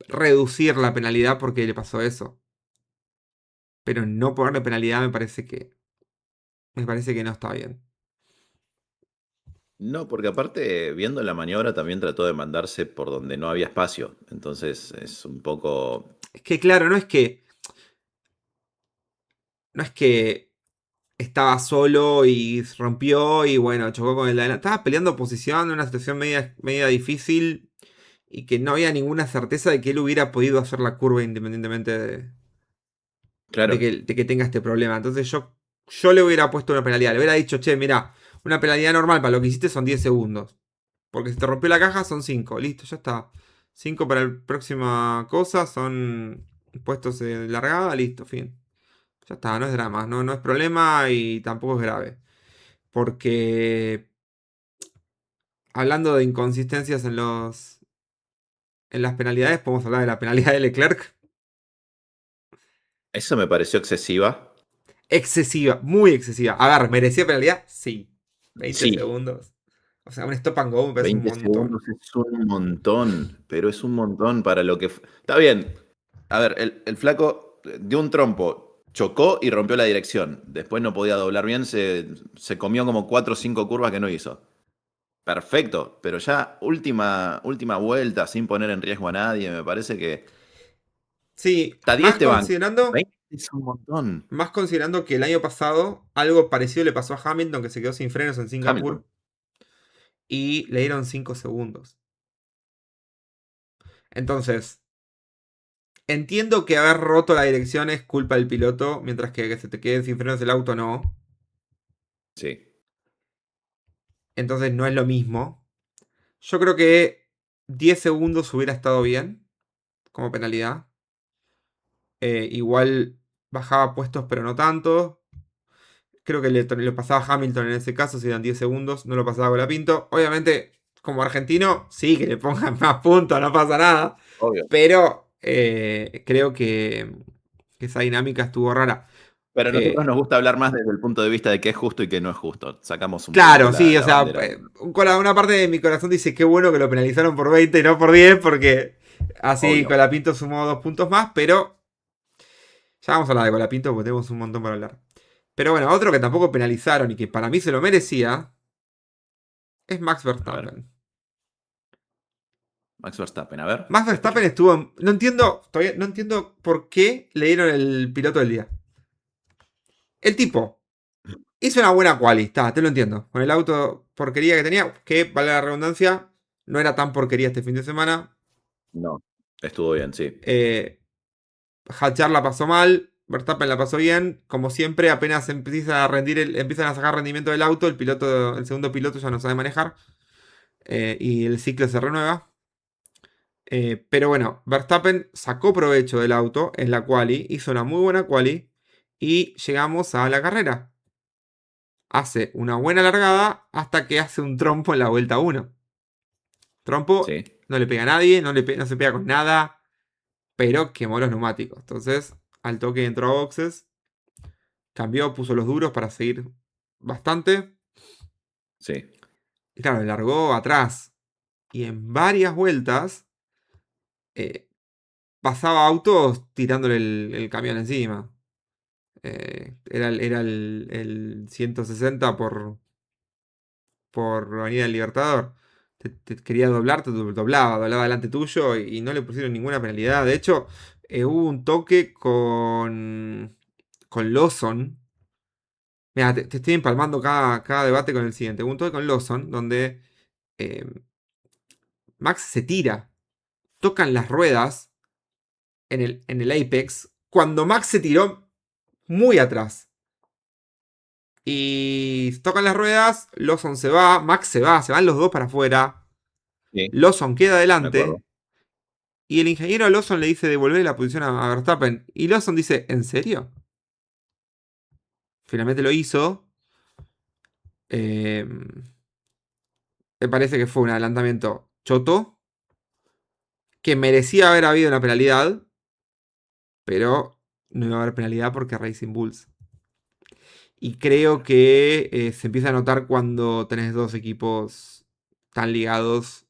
reducir la penalidad porque le pasó eso. Pero no ponerle penalidad me parece que no está bien. No, porque aparte, viendo la maniobra, también trató de mandarse por donde no había espacio. Entonces es un poco. Es que claro, no es que estaba solo y rompió y bueno, chocó con el de adelante. Estaba peleando posición en una situación media difícil y que no había ninguna certeza de que él hubiera podido hacer la curva independientemente de Claro, que tenga este problema. Entonces yo le hubiera puesto una penalidad. Le hubiera dicho, che, mira, una penalidad normal para lo que hiciste son 10 segundos. Porque si te rompió la caja son 5. Listo, ya está. 5 para la próxima cosa son puestos de largada, listo, fin. Ya está, no es drama, no es problema y tampoco es grave. Porque hablando de inconsistencias en las penalidades, podemos hablar de la penalidad de Leclerc. eso me pareció excesiva. Excesiva, muy excesiva. A ver, ¿merecía penalidad? Sí. 20 Sí, segundos. O sea, un stop and go me parece un 20 montón. segundos es un montón, pero es un montón para lo que... Está bien. A ver, el flaco dio un trompo, chocó y rompió la dirección. Después no podía doblar bien, se comió como 4 o 5 curvas que no hizo. Perfecto, pero ya última vuelta sin poner en riesgo a nadie, me parece que Sí, hasta 10 más te banco. considerando, 20 es un montón. más considerando que el año pasado algo parecido le pasó a Hamilton, que se quedó sin frenos en Hamilton. Singapur y le dieron 5 segundos. Entonces, entiendo que haber roto la dirección es culpa del piloto, mientras que se te quede sin frenos el auto no. Sí, Entonces no es lo mismo. Yo creo que 10 segundos hubiera estado bien como penalidad. Igual bajaba puestos, pero no tanto. Creo que le pasaba a Hamilton en ese caso, si eran 10 segundos, no lo pasaba con la Pinto. Obviamente, como argentino, sí, que le pongan más puntos, no pasa nada. obvio. Pero creo que esa dinámica estuvo rara. Pero a nosotros Eh, nos gusta hablar más desde el punto de vista de qué es justo y qué no es justo. Sacamos un poquito claro, sí, o la sea, bandera. una parte de mi corazón dice qué bueno que lo penalizaron por 20 y no por 10, porque así Obvio. Colapinto sumó 2 puntos más, pero ya vamos a hablar de Colapinto porque tenemos un montón para hablar. Pero bueno, otro que tampoco penalizaron y que para mí se lo merecía es Max A ver, Verstappen. Max Verstappen, a ver, Max te escucho. Verstappen estuvo. No entiendo. Todavía no entiendo por qué le dieron el piloto del día. El tipo hizo una buena quali, está, te lo entiendo. Con el auto porquería que tenía, que vale la redundancia, no era tan porquería este fin de semana. No, estuvo bien, sí. Eh, Hachar la pasó mal, Verstappen la pasó bien. Como siempre, apenas empieza a rendir empiezan a sacar rendimiento del auto, el segundo piloto ya no sabe manejar. Y el ciclo se renueva. Pero bueno, Verstappen sacó provecho del auto en la quali, hizo una muy buena quali y llegamos a la carrera. Hace una buena largada hasta que hace un trompo en la vuelta 1. Trompo Sí, no le pega a nadie, no se pega con nada, pero quemó los neumáticos. Entonces, al toque entró a boxes, cambió, puso los duros para seguir bastante. sí. Y claro, largó atrás. Y en varias vueltas eh, pasaba autos tirándole el camión encima. Era el 160 por Avenida del Libertador. Te quería doblar, doblaba delante tuyo y no le pusieron ninguna penalidad. De hecho, hubo un toque con Lawson. Mira, te estoy empalmando cada debate con el siguiente. Hubo un toque con Lawson donde eh, Max se tira, tocan las ruedas en el Apex, cuando Max se tiró muy atrás. Y tocan las ruedas, Lawson se va, Max se van los dos para afuera. Sí, Lawson queda me acuerdo. adelante. Y el ingeniero Lawson le dice devolver la posición a Verstappen. Y Lawson dice, ¿en serio? Finalmente lo hizo. Eh, Me parece que fue un adelantamiento choto. Que merecía haber habido una penalidad. Pero no iba a haber penalidad porque Racing Bulls. Y creo que se empieza a notar cuando tenés dos equipos tan ligados.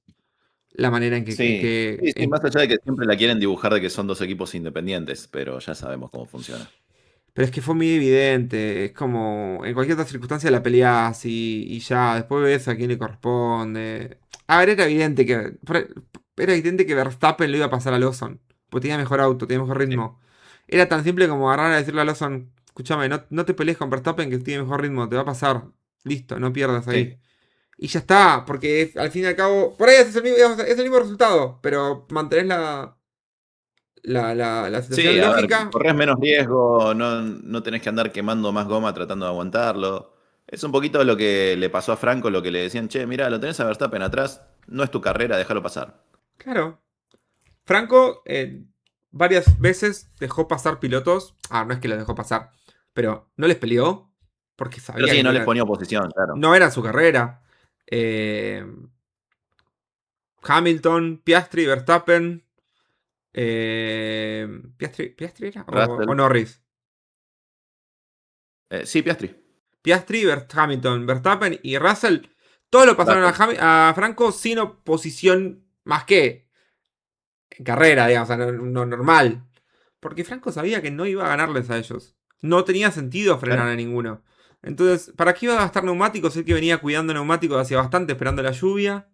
La manera en que, en Sí, que sí, sí, más allá de que siempre la quieren dibujar de que son dos equipos independientes, pero ya sabemos cómo funciona. pero es que fue muy evidente. Es como en cualquier otra circunstancia la peleás y ya. Después ves a quién le corresponde. A ver, era evidente que Verstappen lo iba a pasar a Lawson. Porque tenía mejor auto, tenía mejor Sí, ritmo. Era tan simple como agarrar a decirle a Lawson: Escúchame, no te pelees con Verstappen que tiene mejor ritmo, te va a pasar. Listo, no pierdas ahí. sí. Y ya está, porque al fin y al cabo. Por ahí es el mismo resultado. Pero mantenés la situación Sí, a ver, lógica. corres menos riesgo, no tenés que andar quemando más goma tratando de aguantarlo. Es un poquito lo que le pasó a Franco, lo que le decían, che, mira, lo tenés a Verstappen atrás, no es tu carrera, déjalo pasar. Claro. Franco varias veces dejó pasar pilotos. No es que los dejó pasar, pero no les peleó porque Pero sabía que sí, no no les era, ponía oposición, claro. no era su carrera. Eh, Hamilton, Piastri, Verstappen. ¿Piastri era? ¿O Russell. Norris? Sí, Piastri. Piastri, Hamilton, Verstappen y Russell. Todos lo pasaron a, Russell. a Franco sin oposición más que en carrera, digamos, o sea, no normal. Porque Franco sabía que no iba a ganarles a ellos. No tenía sentido frenar Claro, a ninguno. Entonces, ¿para qué iba a gastar neumáticos? El que venía cuidando neumáticos hacía bastante, esperando la lluvia.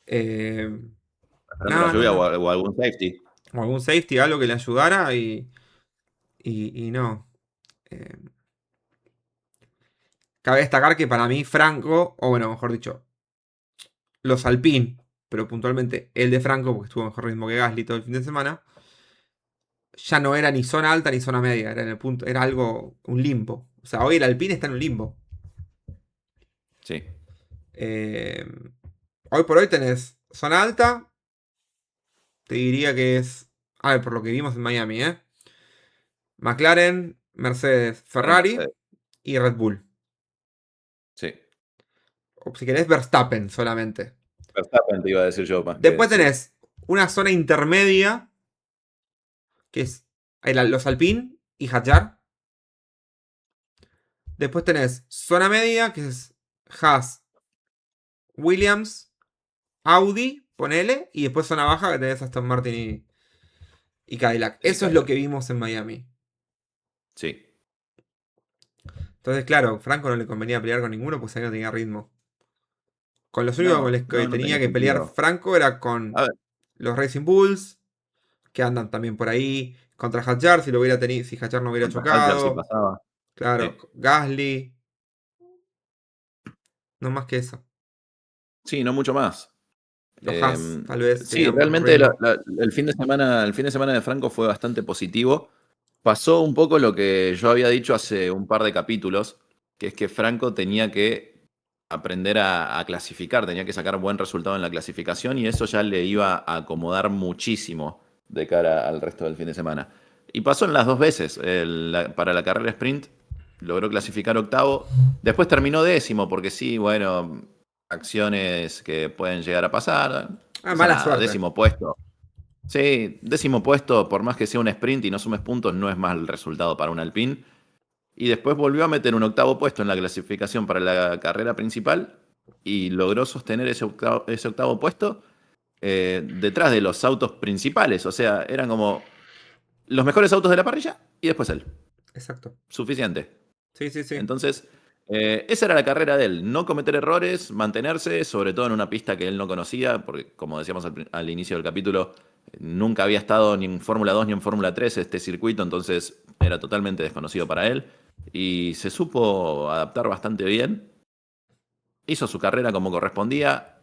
Eh, esperando la no, no, lluvia no. o algún safety. O algún safety, algo que le ayudara y no. Eh, Cabe destacar que para mí Franco, o bueno, mejor dicho, los Alpine, pero puntualmente el de Franco, porque estuvo mejor ritmo que Gasly todo el fin de semana, ya no era ni zona alta ni zona media, era en el punto, era algo, un limbo. O sea, hoy el Alpine está en un limbo. Sí, Eh, Hoy por hoy tenés zona alta, te diría que es, a ver, por lo que vimos en Miami, McLaren, Mercedes, claro, Ferrari Mercedes. y Red Bull. Sí. O si querés, Verstappen solamente. Verstappen te iba a decir yo más que Después sí. tenés una zona intermedia, que es los Alpine y Hadjar. Después tenés zona media, que es Haas, Williams, Audi, ponele. Y después zona baja, que tenés Aston Martin y Cadillac. Y Eso es lo Cadillac. que vimos en Miami. Sí. Entonces, claro, Franco no le convenía pelear con ninguno, pues ahí no tenía ritmo. Con los únicos con No, los que no, no tenía tenía que pelear sentido. Franco era A con ver, los Racing Bulls, que andan también por ahí. Contra Hadjar, si lo hubiera tenido, si Hadjar no hubiera contra Hadjar sí chocado. pasaba. Sí. Claro, Gasly. No más que eso. Sí, no mucho más. Los Haas, Eh, tal vez, sí, tenían mejor realmente ritmo. el fin de semana de Franco fue bastante positivo. Pasó un poco lo que yo había dicho hace un par de capítulos, que es que Franco tenía que aprender a clasificar, tenía que sacar buen resultado en la clasificación y eso ya le iba a acomodar muchísimo de cara al resto del fin de semana. Y pasó en las dos veces. Para la carrera sprint logró clasificar octavo, después terminó décimo, porque sí, bueno, acciones que pueden llegar a pasar, no pasa Mala nada, suerte. décimo puesto. Sí, décimo puesto, por más que sea un sprint y no sumes puntos, no es mal resultado para un Alpine. Y después volvió a meter un octavo puesto en la clasificación para la carrera principal y logró sostener ese octavo puesto detrás de los autos principales. O sea, eran como los mejores autos de la parrilla y después él. Exacto. Suficiente. Sí, sí, sí. Entonces, esa era la carrera de él, no cometer errores, mantenerse, sobre todo en una pista que él no conocía, porque como decíamos al inicio del capítulo, nunca había estado ni en Fórmula 2 ni en Fórmula 3 este circuito, entonces era totalmente desconocido para él, y se supo adaptar bastante bien, hizo su carrera como correspondía,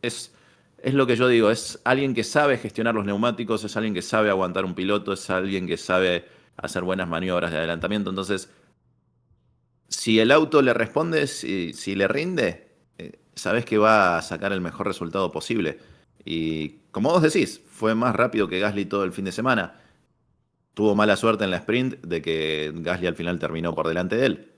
es, es lo que yo digo, es alguien que sabe gestionar los neumáticos, es alguien que sabe aguantar un piloto, es alguien que sabe hacer buenas maniobras de adelantamiento, entonces si el auto le responde, si le rinde, sabes que va a sacar el mejor resultado posible. Y como vos decís, fue más rápido que Gasly todo el fin de semana. Tuvo mala suerte en la sprint de que Gasly al final terminó por delante de él.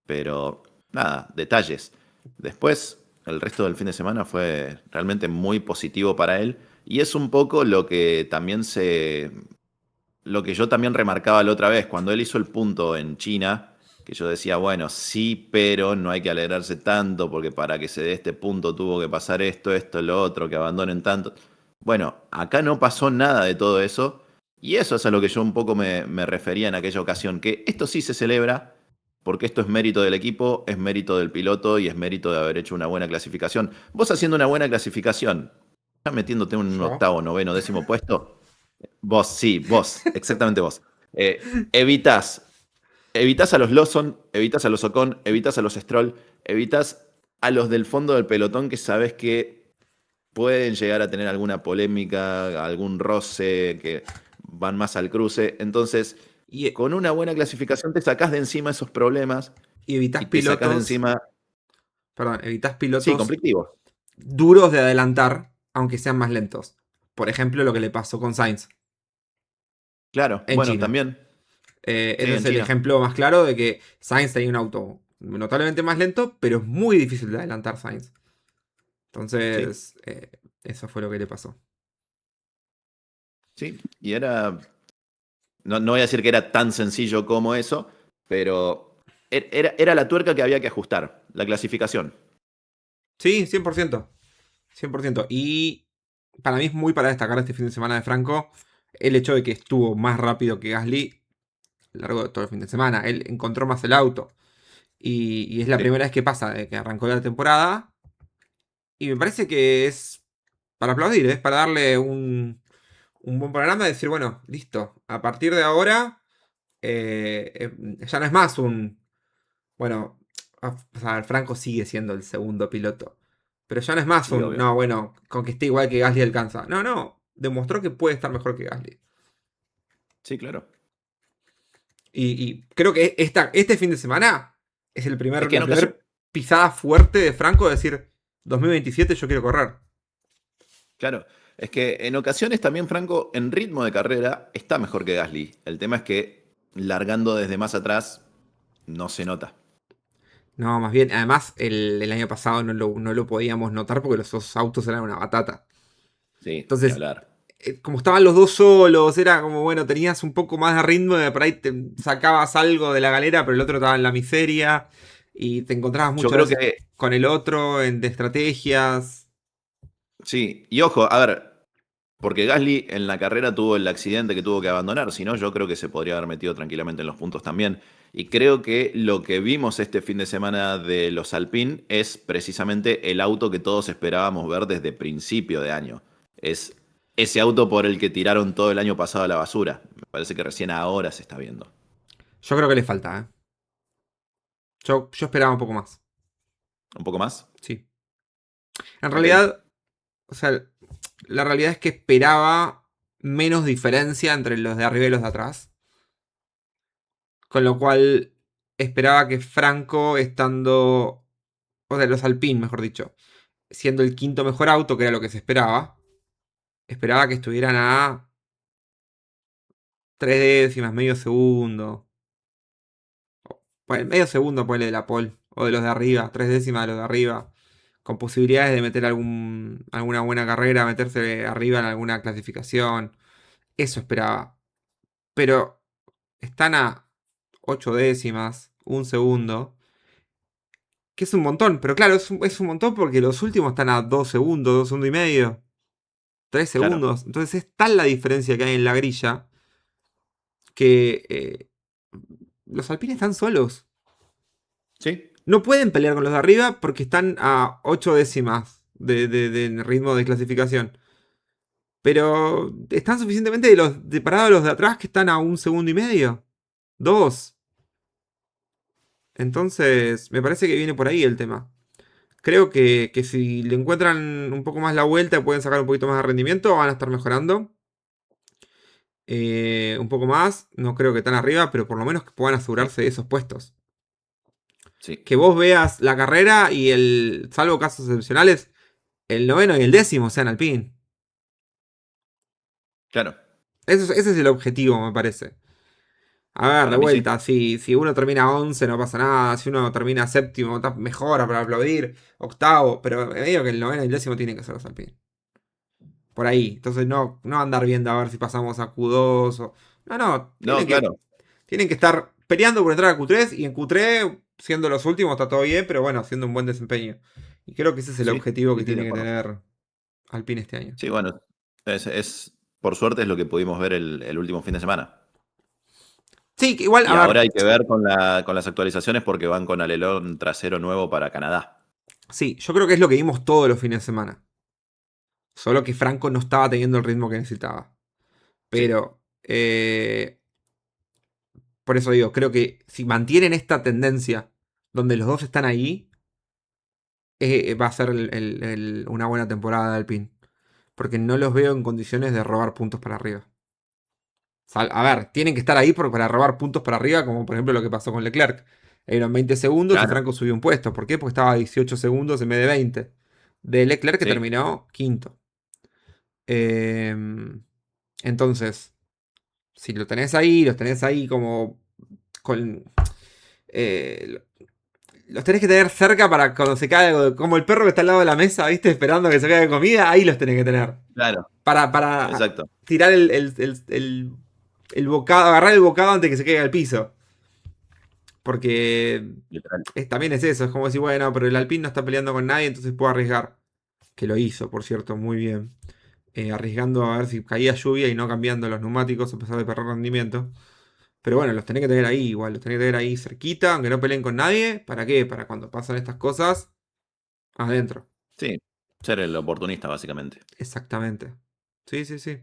Pero nada, detalles. Después, el resto del fin de semana fue realmente muy positivo para él. Y es un poco lo que yo también remarcaba la otra vez, cuando él hizo el punto en China, que yo decía, bueno, sí, pero no hay que alegrarse tanto, porque para que se dé este punto tuvo que pasar esto, esto, lo otro, que abandonen tanto. Bueno, acá no pasó nada de todo eso, y eso es a lo que yo un poco me refería en aquella ocasión, que esto sí se celebra, porque esto es mérito del equipo, es mérito del piloto y es mérito de haber hecho una buena clasificación. Vos haciendo una buena clasificación, ya metiéndote en un Yo. octavo, noveno, décimo puesto, vos, sí, vos, exactamente vos. Evitas a los Lawson, evitas a los Ocon, evitas a los Stroll, evitas a los del fondo del pelotón que sabes que pueden llegar a tener alguna polémica, algún roce, que van más al cruce. Entonces, Y, con una buena clasificación te sacás de encima esos problemas y evitas y te sacás de pilotos. encima, Perdón, evitas sí, pilotos conflictivos. duros de adelantar, aunque sean más lentos. Por ejemplo, lo que le pasó con Sainz Claro, en bueno, China. también, sí, Ese es en el China. ejemplo más claro de que Sainz tenía un auto notablemente más lento, pero es muy difícil de adelantar Sainz. Sí, Entonces, eso fue lo que le pasó. sí. Y era, no voy a decir que era tan sencillo como eso, pero era la tuerca que había que ajustar, la clasificación. Sí, 100%. 100%. Y para mí es muy para destacar este fin de semana de Franco el hecho de que estuvo más rápido que Gasly a lo largo de todo el fin de semana. Él encontró más el auto. Y es la Sí, primera vez que pasa de que arrancó la temporada. Y me parece que es para aplaudir, es para darle un buen programa y decir, bueno, listo. A partir de ahora, ya no es más un. Bueno, o sea, Franco sigue siendo el segundo piloto. Pero ya no es más sí, un. obvio. No, bueno, con que esté igual que Gasly alcanza. No, no. Demostró que puede estar mejor que Gasly. Sí, claro. Y creo que este fin de semana es Es que en la ocasiones, primera pisada fuerte de Franco de decir 2027 yo quiero correr. claro, es que en ocasiones también Franco en ritmo de carrera está mejor que Gasly. El tema es que largando desde más atrás no se nota. No, más bien, además el año pasado no lo podíamos notar porque los dos autos eran una batata. Sí, ni Entonces, hablar. como estaban los dos solos, era como, bueno, tenías un poco más de ritmo, de por ahí te sacabas algo de la galera, pero el otro estaba en la miseria y te encontrabas Yo muchas creo veces que con el otro de estrategias. sí. Y ojo, a ver, porque Gasly en la carrera tuvo el accidente que tuvo que abandonar, si no, yo creo que se podría haber metido tranquilamente en los puntos también. Y creo que lo que vimos este fin de semana de los Alpine es precisamente el auto que todos esperábamos ver desde principio de año. Es ese auto por el que tiraron todo el año pasado a la basura. Me parece que recién ahora se está viendo. Yo creo que le falta, ¿eh? Yo esperaba un poco más. ¿Un poco más? Sí. En Ok. realidad, o sea, la realidad es que esperaba menos diferencia entre los de arriba y los de atrás. Con lo cual esperaba que Franco estando, o sea, los Alpine, mejor dicho, siendo el quinto mejor auto, que era lo que se esperaba, esperaba que estuvieran a 3 décimas, medio segundo. Bueno, medio segundo, ponele de la pole, o de los de arriba, 3 décimas de los de arriba. Con posibilidades de meter alguna buena carrera, meterse arriba en alguna clasificación. Eso esperaba. Pero están a 8 décimas, un segundo. Que es un montón, pero claro, es un montón porque los últimos están a 2 segundos, 2 segundos y medio, tres Claro. segundos. Entonces es tal la diferencia que hay en la grilla que los alpines están solos. Sí. No pueden pelear con los de arriba porque están a 8 décimas de ritmo de clasificación. Pero están suficientemente separados los de atrás que están a 1 segundo y medio. Dos. Entonces, me parece que viene por ahí el tema. Creo que si le encuentran un poco más la vuelta, pueden sacar un poquito más de rendimiento, van a estar mejorando. Un poco más, no creo que tan arriba, pero por lo menos que puedan Sí. asegurarse de esos puestos. Sí. Que vos veas la carrera y salvo casos excepcionales, el noveno y el décimo sean Alpine. Claro. Ese es el objetivo, me parece. A ver, de Para mí sí. vuelta, si uno termina 11 no pasa nada, si uno termina séptimo mejora para aplaudir, octavo, pero medio que el noveno y el décimo tienen que ser los Alpine. Por ahí. Entonces no andar viendo a ver si pasamos a Q2 o. No, no. No, claro. Tienen que estar peleando por entrar a Q3 y en Q3, siendo los últimos, está todo bien, pero bueno, haciendo un buen desempeño. Y creo que ese es el Sí, objetivo sí, que estoy de tiene que acuerdo. tener Alpine este año. Sí, bueno, por suerte es lo que pudimos ver el último fin de semana. Sí, que igual, Y a ver, ahora hay que ver con las actualizaciones porque van con alerón trasero nuevo para Canadá. sí, yo creo que es lo que vimos todos los fines de semana. Solo que Franco no estaba teniendo el ritmo que necesitaba. Sí, Pero, por eso digo, creo que si mantienen esta tendencia donde los dos están ahí, va a ser una buena temporada de Alpine. Porque no los veo en condiciones de robar puntos para arriba. A ver, tienen que estar ahí para robar puntos para arriba, como por ejemplo lo que pasó con Leclerc. Eran 20 segundos y claro, Franco subió un puesto. ¿Por qué? Porque estaba a 18 segundos en vez de 20. De Leclerc que sí, terminó quinto. Eh, entonces, si los tenés ahí como con, eh, los tenés que tener cerca para cuando se cae algo, como el perro que está al lado de la mesa, ¿viste? Esperando que se caiga de comida, ahí los tenés que tener. claro, Para exacto. tirar el bocado, agarrar el bocado antes que se caiga al piso. Porque Literal. también es eso, es como decir, bueno, pero el Alpine no está peleando con nadie, entonces puedo arriesgar. Que lo hizo, por cierto, muy bien. Arriesgando a ver si caía lluvia y no cambiando los neumáticos a pesar de perder rendimiento. Pero bueno, los tenés que tener ahí igual, los tenés que tener ahí cerquita, aunque no peleen con nadie. ¿Para qué? Para cuando pasan estas cosas, adentro. Sí, ser el oportunista, básicamente. Exactamente. Sí, sí, sí.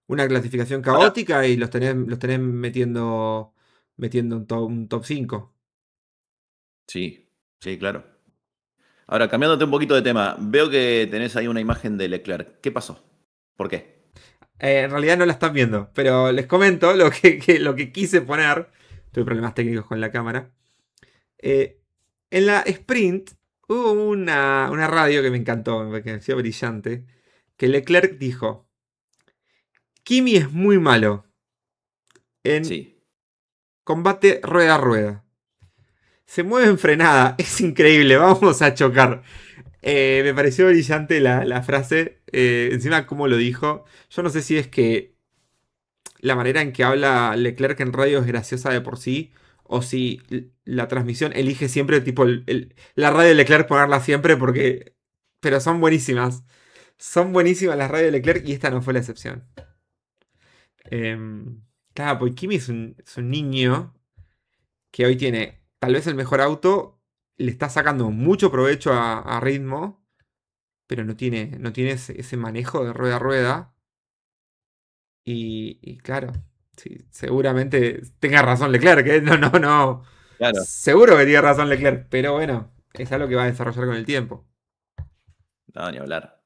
Una clasificación Ahora, caótica y los tenés metiendo un top 5. sí, sí, claro. Ahora, cambiándote un poquito de tema, veo que tenés ahí una imagen de Leclerc. ¿Qué pasó? ¿Por qué? En realidad no la están viendo, pero les comento lo que quise poner. Tuve problemas técnicos con la cámara. Eh, en la sprint hubo una radio que me encantó, me pareció brillante, que Leclerc dijo, Kimi es muy malo en Sí, combate rueda a rueda. Se mueve en frenada, es increíble, vamos a chocar. Me pareció brillante la frase, encima cómo lo dijo. Yo no sé si es que la manera en que habla Leclerc en radio es graciosa de por sí, o si la transmisión elige siempre tipo la radio de Leclerc ponerla siempre porque... Pero son buenísimas. Son buenísimas las radios de Leclerc y esta no fue la excepción. Claro, porque Kimi es un niño que hoy tiene tal vez el mejor auto, le está sacando mucho provecho a ritmo, pero no tiene ese manejo de rueda a rueda. Y claro, sí, seguramente tenga razón Leclerc, ¿eh? No, no, no. claro. Seguro que tiene razón Leclerc, pero bueno, es algo que va a desarrollar con el tiempo. No, ni hablar.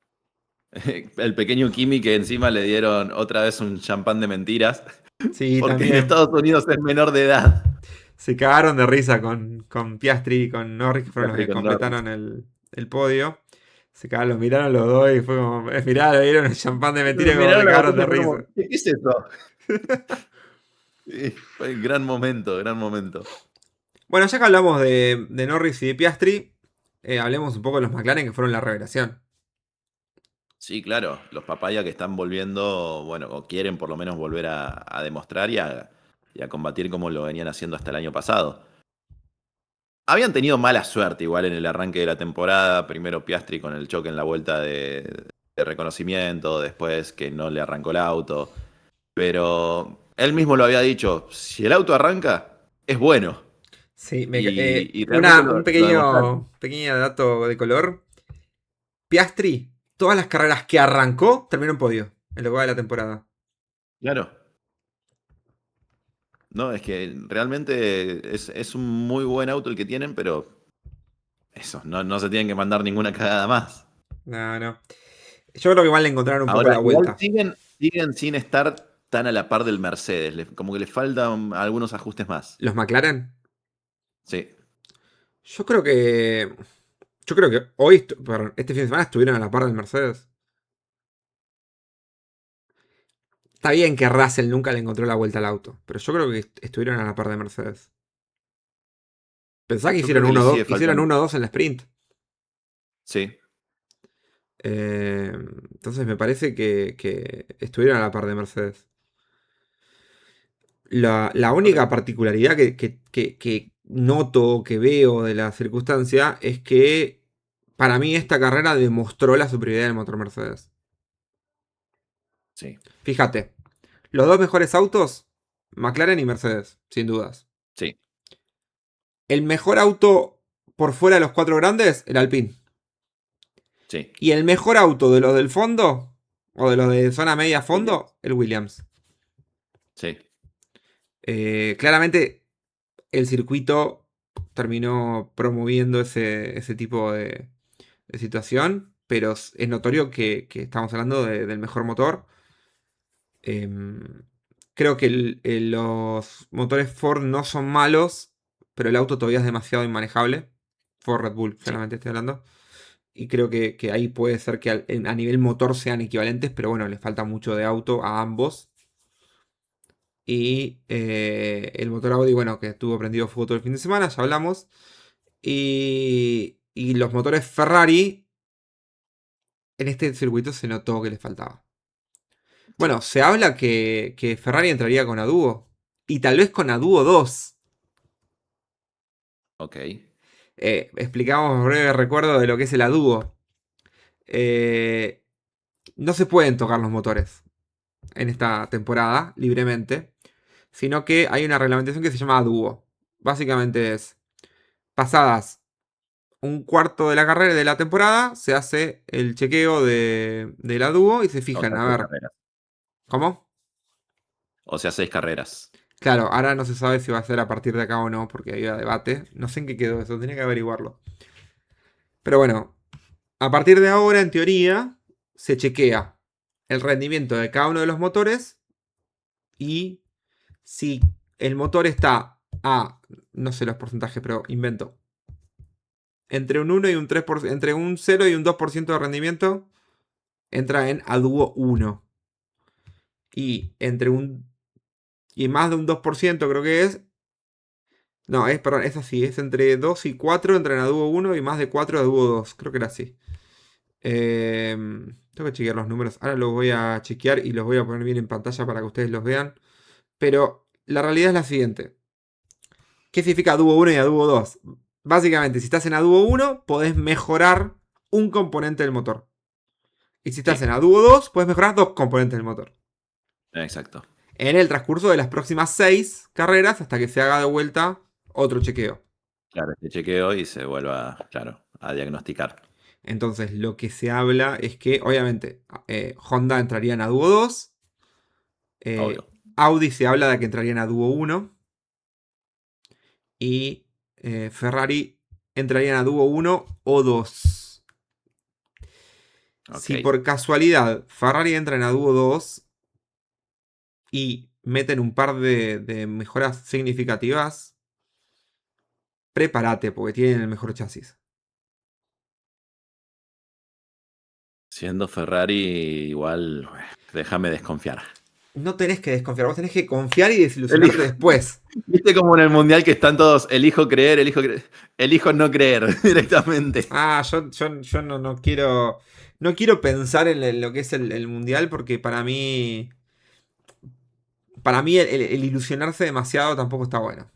El pequeño Kimi que encima le dieron otra vez un champán de mentiras, Sí, porque en también. Estados Unidos es menor de edad. Se cagaron de risa con Piastri y con Norris, que fueron los que Con Norris. completaron el podio. Se cagaron, los miraron los dos y fue como, mirá, le dieron el champán de mentira y como se Miraron la cagaron de botella y fue como, risa. ¿qué es eso? Sí, fue un gran momento, gran momento. Bueno, ya que hablamos de Norris y de Piastri, hablemos un poco de los McLaren que fueron la revelación. Sí, claro, los papaya que están volviendo, bueno, o quieren por lo menos volver a demostrar y a combatir como lo venían haciendo hasta el año pasado. Habían tenido mala suerte igual en el arranque de la temporada, primero Piastri con el choque en la vuelta de reconocimiento, después que no le arrancó el auto, pero él mismo lo había dicho, si el auto arranca, es bueno, Sí, y realmente un lo demostraron. pequeño dato de color. Piastri, todas las carreras que arrancó, terminó en podio en lo que va de la temporada. Claro, no, es que realmente es un muy buen auto el que tienen, pero eso, no se tienen que mandar ninguna cagada más. No, no. Yo creo que igual le encontraron un poco Ahora, la igual vuelta. siguen sin estar tan a la par del Mercedes, como que le faltan algunos ajustes más. Los McLaren. Sí, Yo creo que. Yo creo que hoy, perdón, este fin de semana estuvieron a la par del Mercedes. Está bien que Russell nunca le encontró la vuelta al auto, pero yo creo que estuvieron a la par de Mercedes. Pensá que yo creo que le sigue hicieron faltando. 1-2 en la sprint. Sí, Entonces me parece que estuvieron a la par de Mercedes. La única correcto. particularidad que noto, que veo de la circunstancia, es que para mí esta carrera demostró la superioridad del motor Mercedes. Sí, Fíjate, los dos mejores autos, McLaren y Mercedes, sin dudas. sí, El mejor auto por fuera de los cuatro grandes, el Alpine. sí. Y el mejor auto de los del fondo, o de los de zona media Williams. fondo, el Williams. Sí, Claramente el circuito terminó promoviendo ese tipo de situación, pero es notorio que estamos hablando del mejor motor. Em, Creo que los motores Ford no son malos, pero el auto todavía es demasiado inmanejable. Ford Red Bull, sí. claramente estoy hablando. Y creo que ahí puede ser que a nivel motor sean equivalentes, pero bueno, les falta mucho de auto a ambos. Y el motor Audi, bueno, que estuvo prendido fuego todo el fin de semana, ya hablamos. Y los motores Ferrari, en este circuito se notó que les faltaba. Bueno, Sí, se habla que Ferrari entraría con Aduo. Y tal vez con Aduo 2. ok. Explicamos breve recuerdo de lo que es el Aduo. Eh, no se pueden tocar los motores en esta temporada libremente. sino que hay una reglamentación que se llama aduo. Básicamente es, pasadas un cuarto de la carrera de la temporada, se hace el chequeo del aduo y se O fijan, sea, a 6 ver, carreras. ¿cómo? O sea, 6 carreras. Claro, ahora no se sabe si va a ser a partir de acá o no, porque había debate. No sé en qué quedó eso, tenía que averiguarlo. Pero bueno, a partir de ahora, en teoría, se chequea el rendimiento de cada uno de los motores y si el motor está a, no sé los porcentajes, pero invento, entre un 1 y un 3%, entre un 0 y un 2% de rendimiento, entra en aduo 1. Y entre un y más de un 2% creo que es. No, perdón, es así, es entre 2 y 4 entra en aduo 1 y más de 4 aduo 2. Creo que era así. Tengo que chequear los números. Ahora los voy a chequear y los voy a poner bien en pantalla para que ustedes los vean. Pero la realidad es la siguiente. ¿Qué significa aduo 1 y aduo 2? Básicamente, si estás en aduo 1, podés mejorar un componente del motor. Y si estás en Sí, aduo 2, podés mejorar dos componentes del motor. exacto. En el transcurso de las próximas 6 carreras hasta que se haga de vuelta otro chequeo. Claro, este chequeo y se vuelva, claro, a diagnosticar. Entonces, lo que se habla es que, obviamente, Honda entraría en aduo 2. Obvio. Audi se habla de que entraría en aduo 1. Y Ferrari entraría en aduo 1 o 2. Ok. Si por casualidad Ferrari entra en aduo 2 y meten un par de mejoras significativas, prepárate porque tienen el mejor chasis. Siendo Ferrari, igual, déjame desconfiar. No tenés que desconfiar, vos tenés que confiar y desilusionarte Elijo, después. viste como en el mundial que están todos, elijo no creer directamente. Ah, yo no quiero. No quiero pensar en lo que es el mundial porque para mí. Para mí el ilusionarse demasiado tampoco está bueno.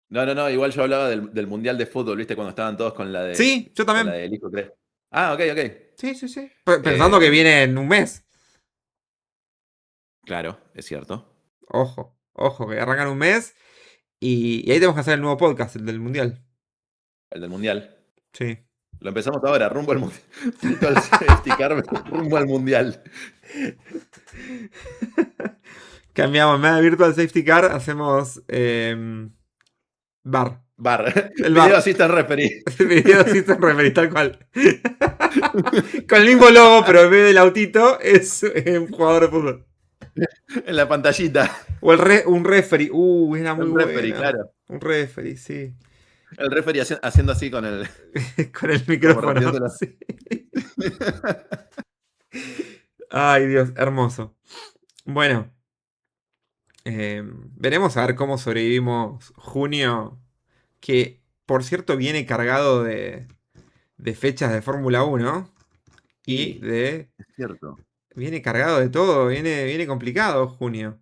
No, igual yo hablaba del mundial de fútbol, viste, cuando estaban todos Sí, yo con la también. de elijo creer. Ah, ok, ok. Sí, sí, sí. Pensando que Eh, viene en un mes. claro, es cierto. Ojo, ojo, que arrancan un mes. Y ahí tenemos que hacer el nuevo podcast, el del mundial. El del mundial. Sí. Lo empezamos ahora, rumbo al mundial. Virtual Safety Car, rumbo al mundial. Cambiamos, en vez de Virtual Safety Car, hacemos bar. Bar. El Video bar. Assistant Referee. Video System Referee, tal cual. Con el mismo logo, pero en vez del autito es un jugador de fútbol. En la pantallita. O un referee. Era muy Un referee, buena. claro. Un referee, sí. El referee haciendo así con el. Con el Como micrófono. rompiéndolo. Sí. Ay, Dios, hermoso. Bueno, veremos a ver cómo sobrevivimos junio. Que, por cierto, viene cargado de fechas de Fórmula 1. Y Sí, de. es cierto. Viene cargado de todo. Viene complicado junio.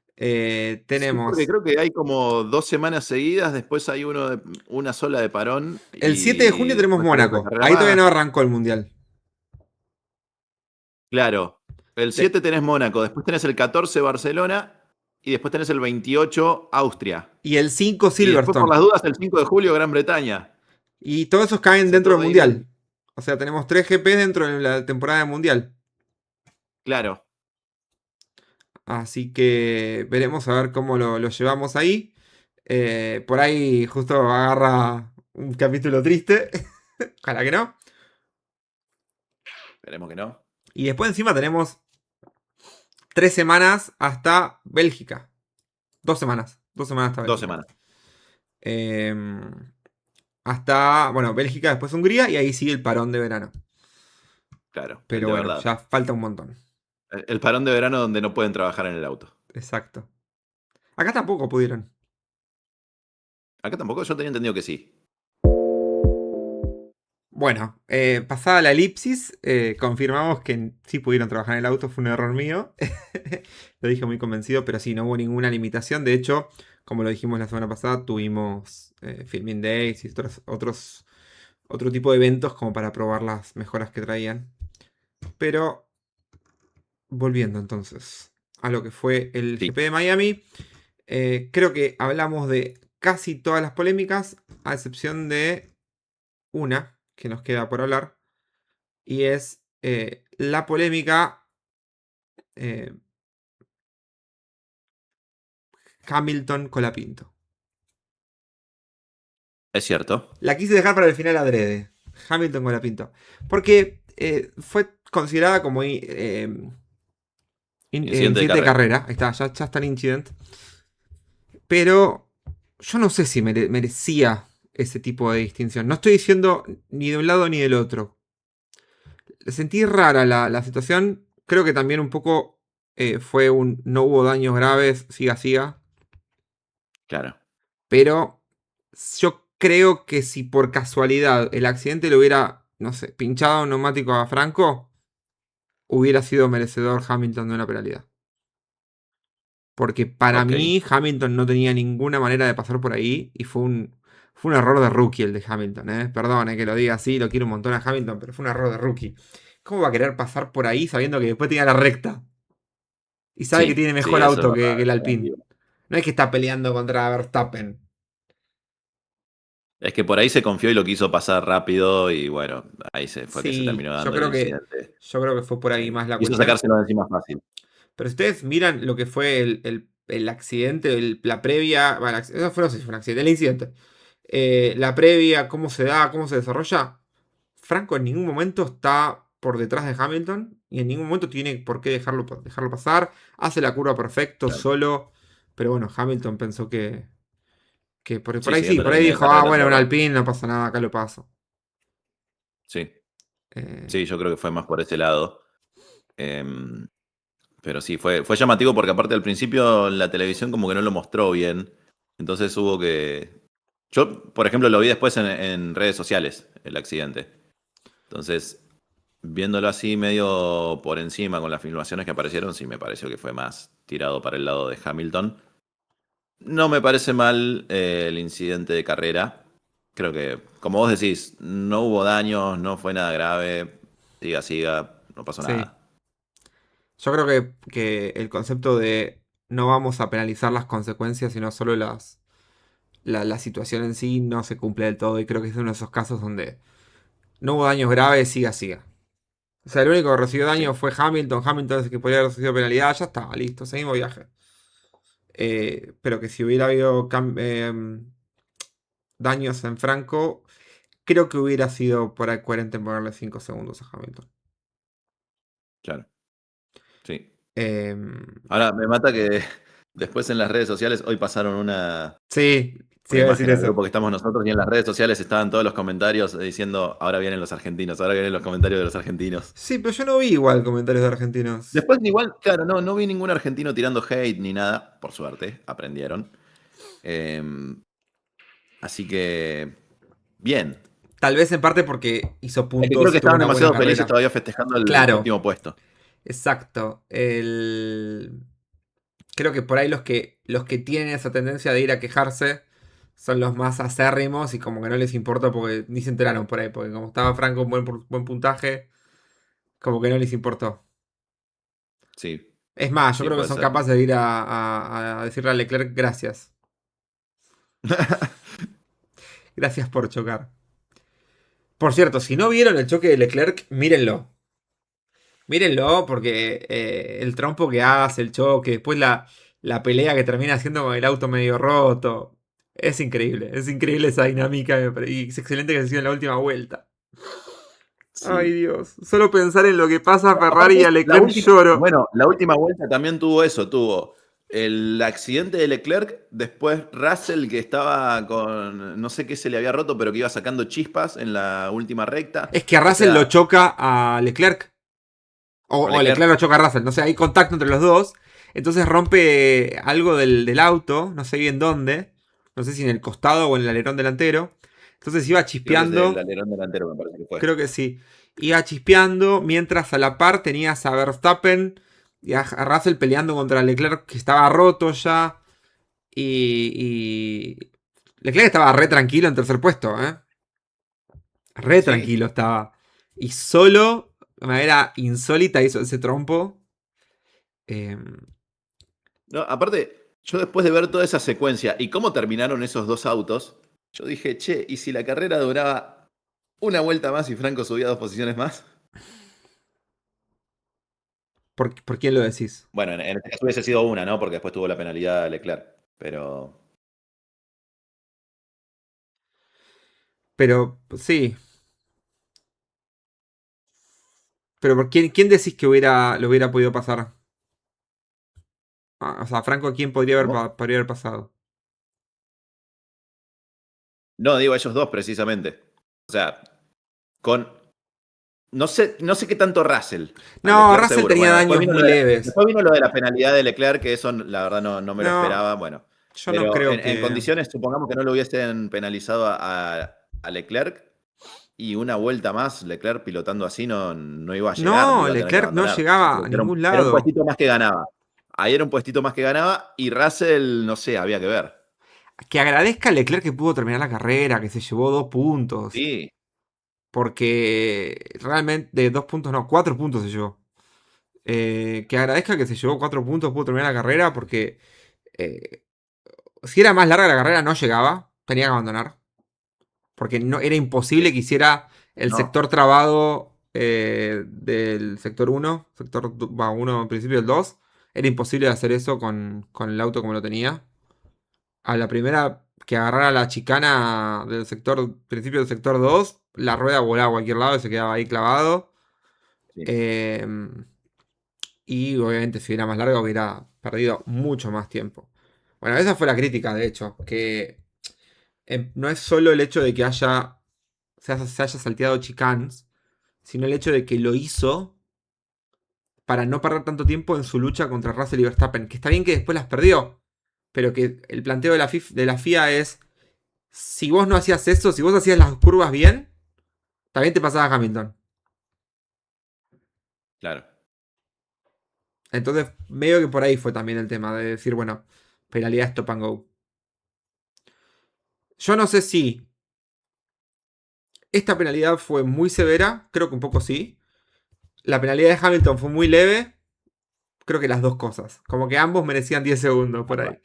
Sí, porque Tenemos. creo que hay como 2 semanas seguidas, después hay una sola de parón El 7 de y junio tenemos después hay otra Mónaco. carrera Ahí todavía más. no arrancó el mundial. Claro, el Te- 7 tenés Mónaco, después tenés el 14 Barcelona y después tenés el 28 Austria. y el 5 Y después, por Silverstone. las dudas, el 5 de julio Gran Bretaña. Y todos esos caen Hace dentro todo del ahí. mundial. O sea, tenemos 3 GP dentro de la temporada del mundial. Claro, Así que veremos a ver cómo lo llevamos ahí. Por ahí justo agarra un capítulo triste. Ojalá que no. esperemos que no. Y después encima tenemos 3 semanas hasta Bélgica. 2 semanas. 2 semanas hasta 2 Bélgica. semanas, Hasta, bueno, Bélgica, después Hungría y ahí sigue el parón de verano. claro, el Pero de bueno, verdad. ya falta un montón. El parón de verano donde no pueden trabajar en el auto. Exacto. Acá tampoco pudieron. Acá tampoco, yo tenía entendido que sí. Bueno, pasada la elipsis, confirmamos que sí pudieron trabajar en el auto, fue un error mío. Lo dije muy convencido, pero sí, no hubo ninguna limitación. De hecho, como lo dijimos la semana pasada, tuvimos Filming Days y otro tipo de eventos como para probar las mejoras que traían. Pero, volviendo entonces. a lo que fue el Sí, GP de Miami. Creo que hablamos de casi todas las polémicas, a excepción de una que nos queda por hablar, y es la polémica eh, Hamilton Colapinto. es cierto. La quise dejar para el final adrede. Hamilton Colapinto. Porque fue considerada como Incidente de incidente de carrera. carrera. Ahí está, ya está en incident. Pero yo no sé si merecía ese tipo de distinción. No estoy diciendo ni de un lado ni del otro. Sentí rara la situación. Creo que también un poco fue un no hubo daños graves, siga, siga. Claro. Pero yo creo que si por casualidad el accidente le hubiera, no sé, pinchado un neumático a Franco, hubiera sido merecedor Hamilton de una penalidad. Porque para Ok. mí Hamilton no tenía ninguna manera de pasar por ahí y fue un error de rookie el de Hamilton. Perdón que lo diga así, lo quiero un montón a Hamilton, pero fue un error de rookie. ¿Cómo va a querer pasar por ahí sabiendo que después tenía la recta? Y sabe que Sí, tiene sí, mejor eso es auto verdad. que el Es Alpine. negativo. No es que está peleando contra Verstappen. Es que por ahí se confió y lo quiso pasar rápido y bueno, ahí se fue que se Sí, terminó dando el incidente. yo creo que fue por ahí más la Quiso cuestión. sacárselo de encima fácil. Pero si ustedes miran lo que fue el accidente, la previa. Bueno, no, fue, no sé si fue un accidente, el incidente. La previa, cómo se da, cómo se desarrolla. Franco en ningún momento está por detrás de Hamilton y en ningún momento tiene por qué dejarlo pasar. Hace la curva perfecto, Claro. solo. Pero bueno, Hamilton pensó que por Sí, ahí sí, siguiendo por la ahí línea de dijo, ah, carrera, bueno, todo un right. Alpine, no pasa nada, acá lo paso. Sí, Eh, sí, yo creo que fue más por ese lado. Em, pero sí, fue llamativo porque aparte al principio la televisión como que no lo mostró bien. Entonces hubo que... Yo, por ejemplo, lo vi después en redes sociales, el accidente. Entonces, viéndolo así medio por encima con las filmaciones que aparecieron, sí me pareció que fue más tirado para el lado de Hamilton. No me parece mal el incidente de carrera. Creo que, como vos decís, no hubo daños, no fue nada grave. Siga, siga, no pasó sí. nada. Yo creo que el concepto de no vamos a penalizar las consecuencias, sino solo la situación en sí no se cumple del todo. Y creo que es uno de esos casos donde no hubo daños graves, siga, siga. O sea, el único que recibió daño Sí, fue Hamilton. Hamilton es el que podría haber recibido penalidad. Ya está, listo, seguimos viaje. Pero que si hubiera habido daños en Franco, creo que hubiera sido por ahí coherente en ponerle 5 segundos a Hamilton. claro. Sí. Eh, Ahora, me mata que después en las redes sociales, hoy pasaron sí, sí, una iba a decir imagen al eso. grupo que estamos nosotros y en las redes sociales estaban todos los comentarios diciendo, ahora vienen los argentinos, ahora vienen los comentarios de los argentinos. Sí, pero yo no vi igual comentarios de argentinos. Después igual, claro, no vi ningún argentino tirando hate ni nada, por suerte, aprendieron. Em, así que, bien. Tal vez en parte porque hizo Es que creo puntos que y tuvo estaban una buena demasiado felices carrera. todavía festejando el Claro, séptimo puesto. exacto. Creo que por ahí los que tienen esa tendencia de ir a quejarse son los más acérrimos y como que no les importa porque ni se enteraron por ahí. Porque como estaba Franco en buen puntaje, como que no les importó. Sí, Es más, yo sí, creo que puede son ser. capaces de ir a decirle a Leclerc gracias. Gracias por chocar. Por cierto, si no vieron el choque de Leclerc, mírenlo. Mírenlo porque el trompo que hace, el choque, después la pelea que termina haciendo con el auto medio roto. Es increíble esa dinámica y es excelente que se hizo en la última vuelta. Ay Sí. Dios, solo pensar en lo que pasa a Ferrari y Aparte, a Leclerc lloro. bueno, la última vuelta también tuvo eso, tuvo el accidente de Leclerc, después Russell que estaba con, no sé qué se le había roto, pero que iba sacando chispas en la última recta. Es que a O Russell lo sea, choca a Leclerc. o O Leclerc Leclerc, lo choca a Russell, no sé, hay contacto entre los dos. Entonces rompe algo del auto, no sé bien dónde. No sé si en el costado o en el alerón delantero. Entonces iba creo que es del chispeando. alerón delantero, me parece que fue. Creo que sí. Iba chispeando mientras a la par tenías a Verstappen y a Russell peleando contra Leclerc que estaba roto ya. Y Leclerc estaba re tranquilo en tercer puesto, ¿eh? Re Sí, tranquilo estaba. Y solo, de manera insólita, hizo ese trompo. Eh, No, aparte, yo después de ver toda esa secuencia y cómo terminaron esos dos autos, yo dije, che, ¿y si la carrera duraba una vuelta más y Franco subía 2 posiciones más? ¿Por quién lo decís? Bueno, en este caso hubiese sido una, ¿no? Porque después tuvo la penalidad de Leclerc. Pero Pero sí. Pero ¿por quién decís que lo hubiera podido pasar? O sea, Franco, ¿quién ¿cómo? podría haber pasado? No, digo ellos dos precisamente. O sea, con no sé qué tanto Russell. A No, Leclerc Russell seguro. tenía Bueno, daños muy leves. después vino lo de la penalidad de Leclerc, que eso la verdad no me lo No, esperaba. Bueno, yo no pero creo en que. condiciones, supongamos que no lo hubiesen penalizado a Leclerc y una vuelta más, Leclerc pilotando así no iba a llegar, No, iba a tener que Leclerc no abandonar. llegaba a Entonces ningún era un lado. puestito más que ganaba. Ahí era un puestito más que ganaba y Russell, no sé, había que ver. Que agradezca a Leclerc que pudo terminar la carrera, que se llevó 2 puntos. Sí, Porque realmente, de 2 puntos, no, 4 puntos se llevó. Que agradezca que se llevó 4 puntos, pudo terminar la carrera, porque eh, si era más larga la carrera, no llegaba, tenía que abandonar. Porque no, era imposible sí, que hiciera el no, sector trabado del sector uno, sector 1 en principio el 2. Era imposible hacer eso con el auto como lo tenía. A la primera que agarrara la chicana del sector, principio del sector 2, la rueda volaba a cualquier lado y se quedaba ahí clavado. sí, Eh, y obviamente si era más larga hubiera perdido mucho más tiempo. Bueno, esa fue la crítica, de hecho, que no es solo el hecho de que se haya salteado chicanes, sino el hecho de que lo hizo para no perder tanto tiempo en su lucha contra Russell y Verstappen. Que está bien que después las perdió, pero que el planteo de la FIA es, si vos no hacías eso, si vos hacías las curvas bien, también te pasabas a Hamilton. claro. Entonces, medio que por ahí fue también el tema de decir, bueno, penalidad stop and go. Yo no sé si esta penalidad fue muy severa, creo que un poco sí. La penalidad de Hamilton fue muy leve, creo que las dos cosas. Como que ambos merecían 10 segundos por Apa, ahí.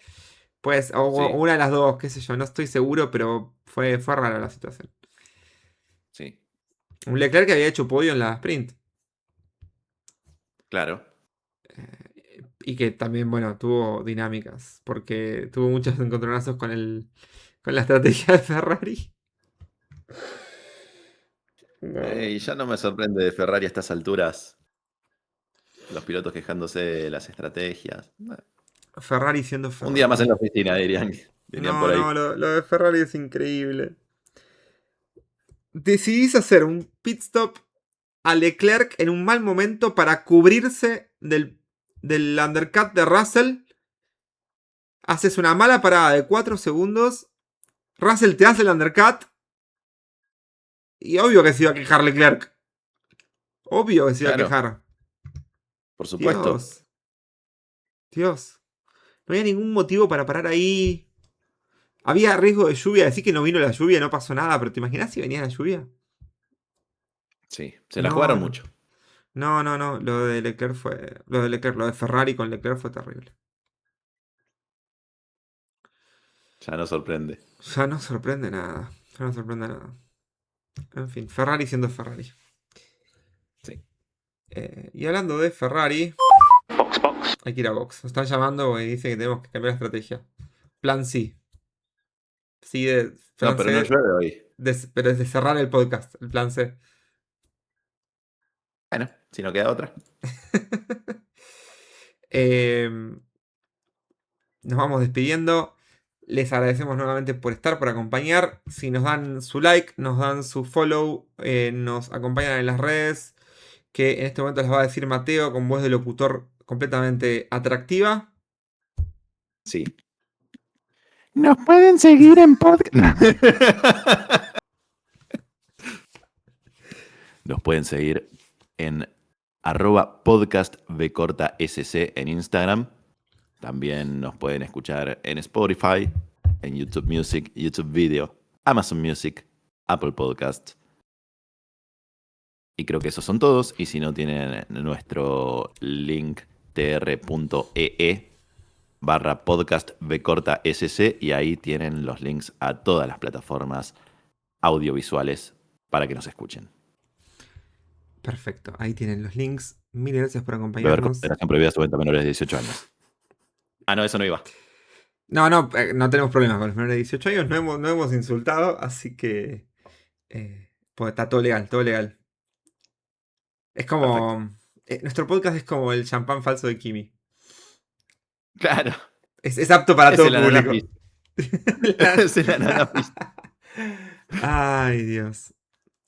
Pues, o sí, una de las dos, qué sé yo, no estoy seguro, pero fue rara la situación. sí, Un Leclerc que había hecho podio en la sprint. claro. Y que también, bueno, tuvo dinámicas. Porque tuvo muchos encontronazos con la estrategia de Ferrari. No. Y ya no me sorprende de Ferrari a estas alturas, los pilotos quejándose de las estrategias. Ferrari siendo Un día más en Ferrari. la oficina, dirían No, por no, ahí. lo de Ferrari es increíble. Decidís hacer un pit stop a Leclerc en un mal momento para cubrirse del undercut de Russell. Haces una mala parada de 4 segundos. Russell te hace el undercut. Y obvio que se iba a quejar Leclerc. Obvio que se iba a Claro, quejar. por supuesto. Dios. Dios. No había ningún motivo para parar ahí. Había riesgo de lluvia. Decir que no vino la lluvia, no pasó nada. Pero ¿te imaginas si venía la lluvia? Sí, se la No, jugaron no. mucho. No, no, no. Lo de Leclerc fue. Lo de Leclerc, lo de Ferrari con Leclerc fue terrible. Ya no sorprende. Ya no sorprende nada. Ya no sorprende nada. En fin, Ferrari siendo Ferrari. Sí. Y hablando de Ferrari, hay que ir a Box. Nos están llamando y dicen que tenemos que cambiar la estrategia. Plan C. Sí, No, plan pero no C, llueve hoy. pero es de cerrar el podcast. El plan C. Bueno, si no queda otra. Eh, nos vamos despidiendo. Les agradecemos nuevamente por estar, por acompañar. Si nos dan su like, nos dan su follow, nos acompañan en las redes, que en este momento les va a decir Mateo con voz de locutor completamente atractiva. Sí. Nos pueden seguir en podcast. Nos pueden seguir en @podcastbcortasc en Instagram. También nos pueden escuchar en Spotify, en YouTube Music, YouTube Video, Amazon Music, Apple Podcast. Y creo que esos son todos. Y si no tienen nuestro link tr.ee youtube.com/podcast bcortasc y ahí tienen los links a todas las plataformas audiovisuales para que nos escuchen. Perfecto, ahí tienen los links. Mil gracias por Beber con acompañarnos. moderación prohibida su venta a menores de 18 años. Ah, no, eso no iba. No, no, no tenemos problemas con los menores de 18 años, no hemos insultado, así que pues está todo legal, todo legal. Es Perfecto. como... nuestro podcast es como el champán falso de Kimi. Claro, Es apto para es todo el ananá público. fizz. Es el ananá fizz. Ay, Dios.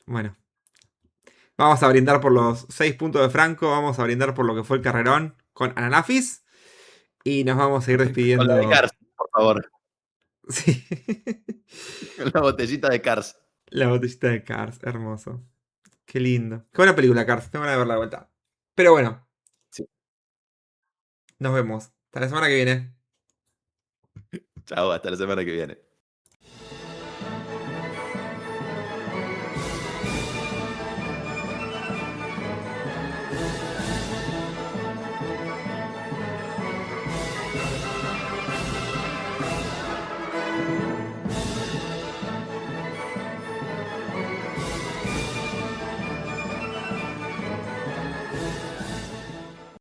Bueno, vamos a brindar por los 6 puntos de Franco, vamos a brindar por lo que fue el carrerón con Ananafis y nos vamos a ir Con la de despidiendo. Cars, por favor. Sí. Con la botellita de Cars. La botellita de Cars, hermoso. Qué lindo. Qué buena película, Cars. Tengo ganas de verla de vuelta. Pero bueno, Sí. nos vemos. Hasta la semana que viene. Chao, hasta la semana que viene.